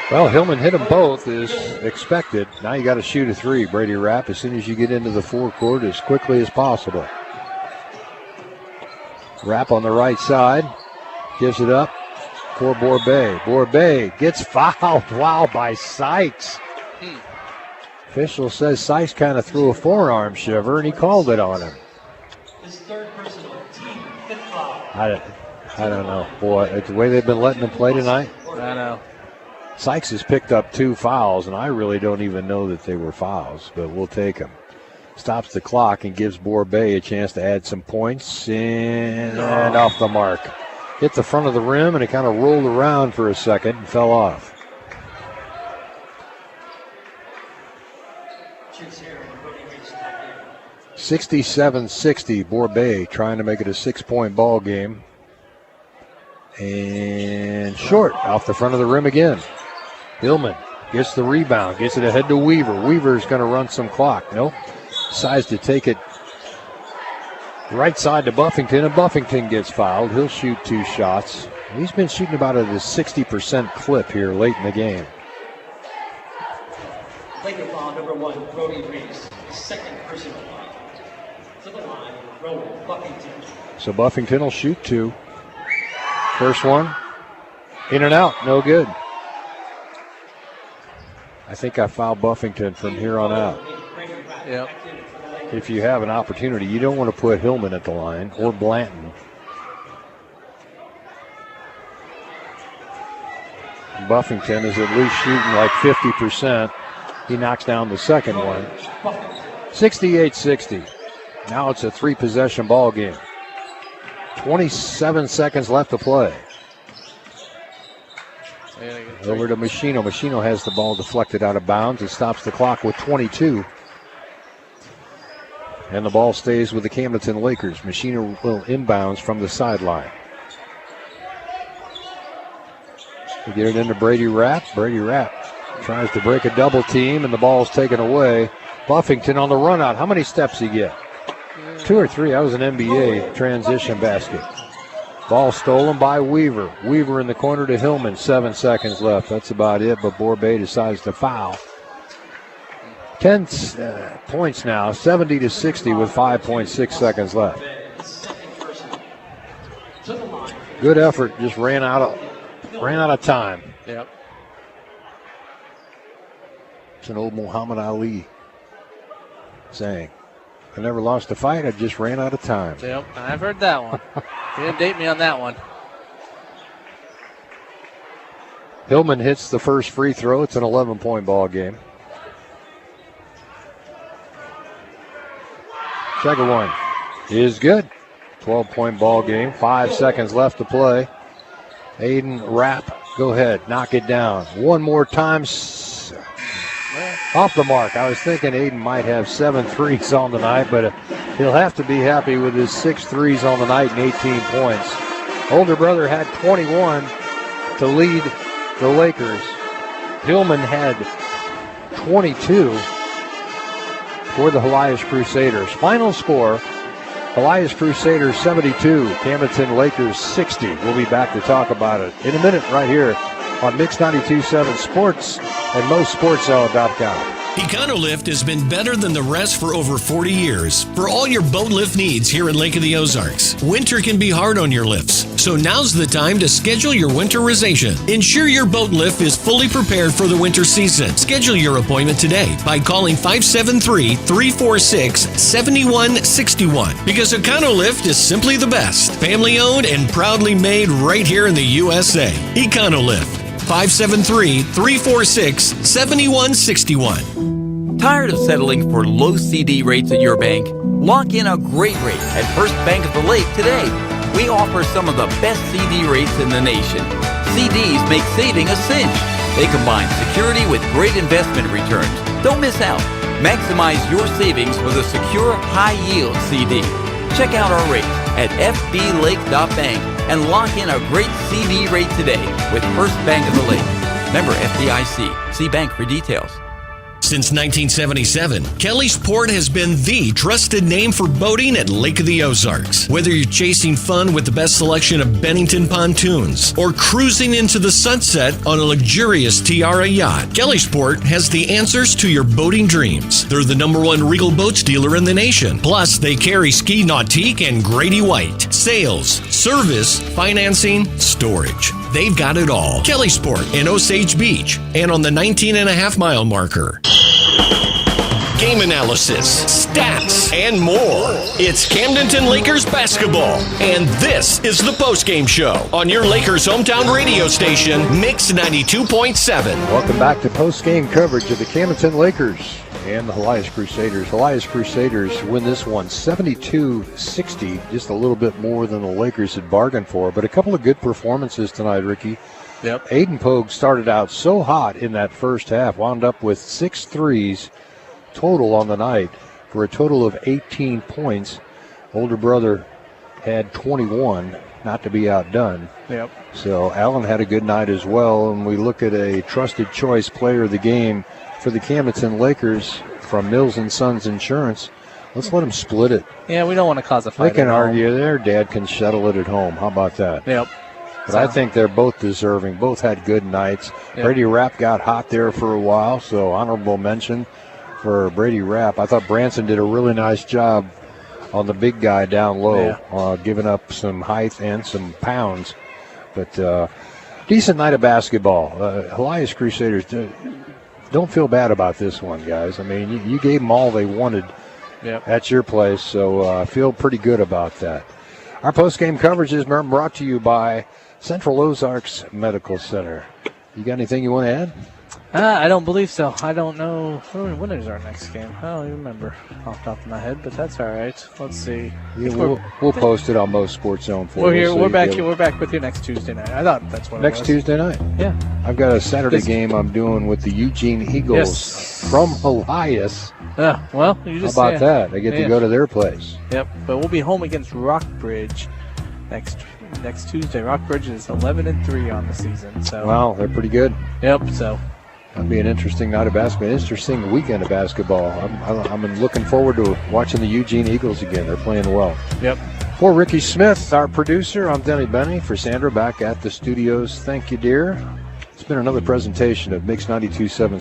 Well, Hillman hit them both as expected. Now you got to shoot a 3, Brady Rapp, as soon as you get into the forecourt as quickly as possible. Rapp on the right side, gives it up for Borbay. Borbay gets fouled, wow, by Sykes. Official says Sykes kind of threw a forearm shiver, and he called it on him. His third personal, team 5th foul. I don't know. Boy, it's the way they've been letting him play tonight. I know. Sykes has picked up 2 fouls, and I really don't even know that they were fouls, but we'll take them. Stops the clock and gives Borbay a chance to add some points, and off the mark. Hit the front of the rim, and it kind of rolled around for a second and fell off. 67-60, Borbay trying to make it a 6-point ball game. And short off the front of the rim again. Hillman gets the rebound, gets it ahead to Weaver. Weaver's going to run some clock. Nope. Decides to take it right side to Buffington, and Buffington gets fouled. He'll shoot 2 shots. He's been shooting about at a 60% clip here late in the game. Laker foul number 1, Brody Reese. Second personal foul. To the line, Rowan Buffington. So Buffington will shoot 2. First one, in and out, no good. I think I foul Buffington from here on out. Yep. If you have an opportunity, you don't want to put Hillman at the line or Blanton. Buffington is at least shooting like 50%. He knocks down the second one. 68-60. Now it's a 3-possession ball game. 27 seconds left to play. Over to Machino. Machino has the ball deflected out of bounds. It stops the clock with 22. And the ball stays with the Camdenton Lakers. Machino will inbounds from the sideline. We get it into Brady Rapp. Brady Rapp tries to break a double team, and the ball's taken away. Buffington on the run out. How many steps he get? 2 or 3. That was an NBA transition basket. Ball stolen by Weaver. Weaver in the corner to Hillman. 7 seconds left. That's about it, but Borbay decides to foul. 10 points now, 70-60 with 5.6 seconds left. Good effort, just ran out of time. Yep. It's an old Muhammad Ali saying, I never lost a fight, I just ran out of time. Yep, I've heard that one. You didn't date me on that one. Hillman hits the first free throw. It's an 11-point ball game. Second one is good. 12-point ball game. 5 seconds left to play. Aiden Rapp, go ahead, knock it down. One more time. Off the mark. I was thinking Aiden might have 7 threes on the night, but he'll have to be happy with his 6 threes on the night and 18 points. Older brother had 21 to lead the Lakers. Hillman had 22 for the Helias Crusaders. Final score, Helias Crusaders 72, Camdenton Lakers 60. We'll be back to talk about it in a minute right here on Mix 92.7 Sports and MoSportsZone.com. Econolift has been better than the rest for over 40 years. For all your boat lift needs here in Lake of the Ozarks. Winter can be hard on your lifts, so now's the time to schedule your winterization. Ensure your boat lift is fully prepared for the winter season. Schedule your appointment today by calling 573-346-7161 because Econolift is simply the best. Family owned and proudly made right here in the USA. Econolift. 573-346-7161. Tired of settling for low CD rates at your bank? Lock in a great rate at First Bank of the Lake today. We offer some of the best CD rates in the nation. CDs make saving a cinch. They combine security with great investment returns. Don't miss out. Maximize your savings with a secure, high-yield CD. Check out our rates at fblake.bank and lock in a great CD rate today with First Bank of the Lake. Member FDIC. See bank for details. Since 1977, Kelly's Port has been the trusted name for boating at Lake of the Ozarks. Whether you're chasing fun with the best selection of Bennington pontoons or cruising into the sunset on a luxurious Tiara yacht, Kelly's Port has the answers to your boating dreams. They're the #1 Regal Boats dealer in the nation. Plus, they carry Ski Nautique and Grady White. Sales, service, financing, storage. They've got it all. Kelly's Port in Osage Beach and on the 19.5-mile marker. Game analysis, stats, and more. It's Camdenton Lakers Basketball. And this is the postgame show on your Lakers hometown radio station, Mix 92.7. Welcome back to postgame coverage of the Camdenton Lakers and the Helias Crusaders. Helias Crusaders win this one 72-60, just a little bit more than the Lakers had bargained for. But a couple of good performances tonight, Ricky. Yep. Aiden Pogue started out so hot in that first half, wound up with 6 threes total on the night for a total of 18 points. Older brother had 21, not to be outdone. Yep. So Allen had a good night as well, and we look at a trusted choice player of the game for the Camdenton Lakers from Mills & Sons Insurance. Let's let them split it. Yeah, we don't want to cause a fight. They can argue. Their dad can settle it at home. How about that? Yep. But I think they're both deserving. Both had good nights. Yep. Brady Rapp got hot there for a while, so honorable mention for Brady Rapp. I thought Branson did a really nice job on the big guy down low, giving up some height and some pounds. But decent night of basketball. Helias Crusaders, don't feel bad about this one, guys. I mean, you gave them all they wanted at your place, so feel pretty good about that. Our post-game coverage is brought to you by Central Ozarks Medical Center. You got anything you want to add? I don't believe so. I don't know. When is our next game? I don't even remember off the top of my head, but that's all right. Let's see. Yeah, we'll post it on MoSportsZone for we're you. Here, so we're back here. We're back with you next Tuesday night. I thought that's what it was. Next Tuesday night? Yeah. I've got a Saturday game I'm doing with the Eugene Eagles from Helias. Well, you just how about that? I get to go to their place. Yep, but we'll be home against Rockbridge next Tuesday. Rockbridge is 11-3 on the season. So wow, they're pretty good. Yep. So that'll be an interesting night of basketball, interesting weekend of basketball. I'm looking forward to watching the Eugene Eagles again. They're playing well. Yep. For Ricky Smith, our producer, I'm Denny Benny. For Sandra back at the studios, thank you, dear. It's been another presentation of Mix 92.7.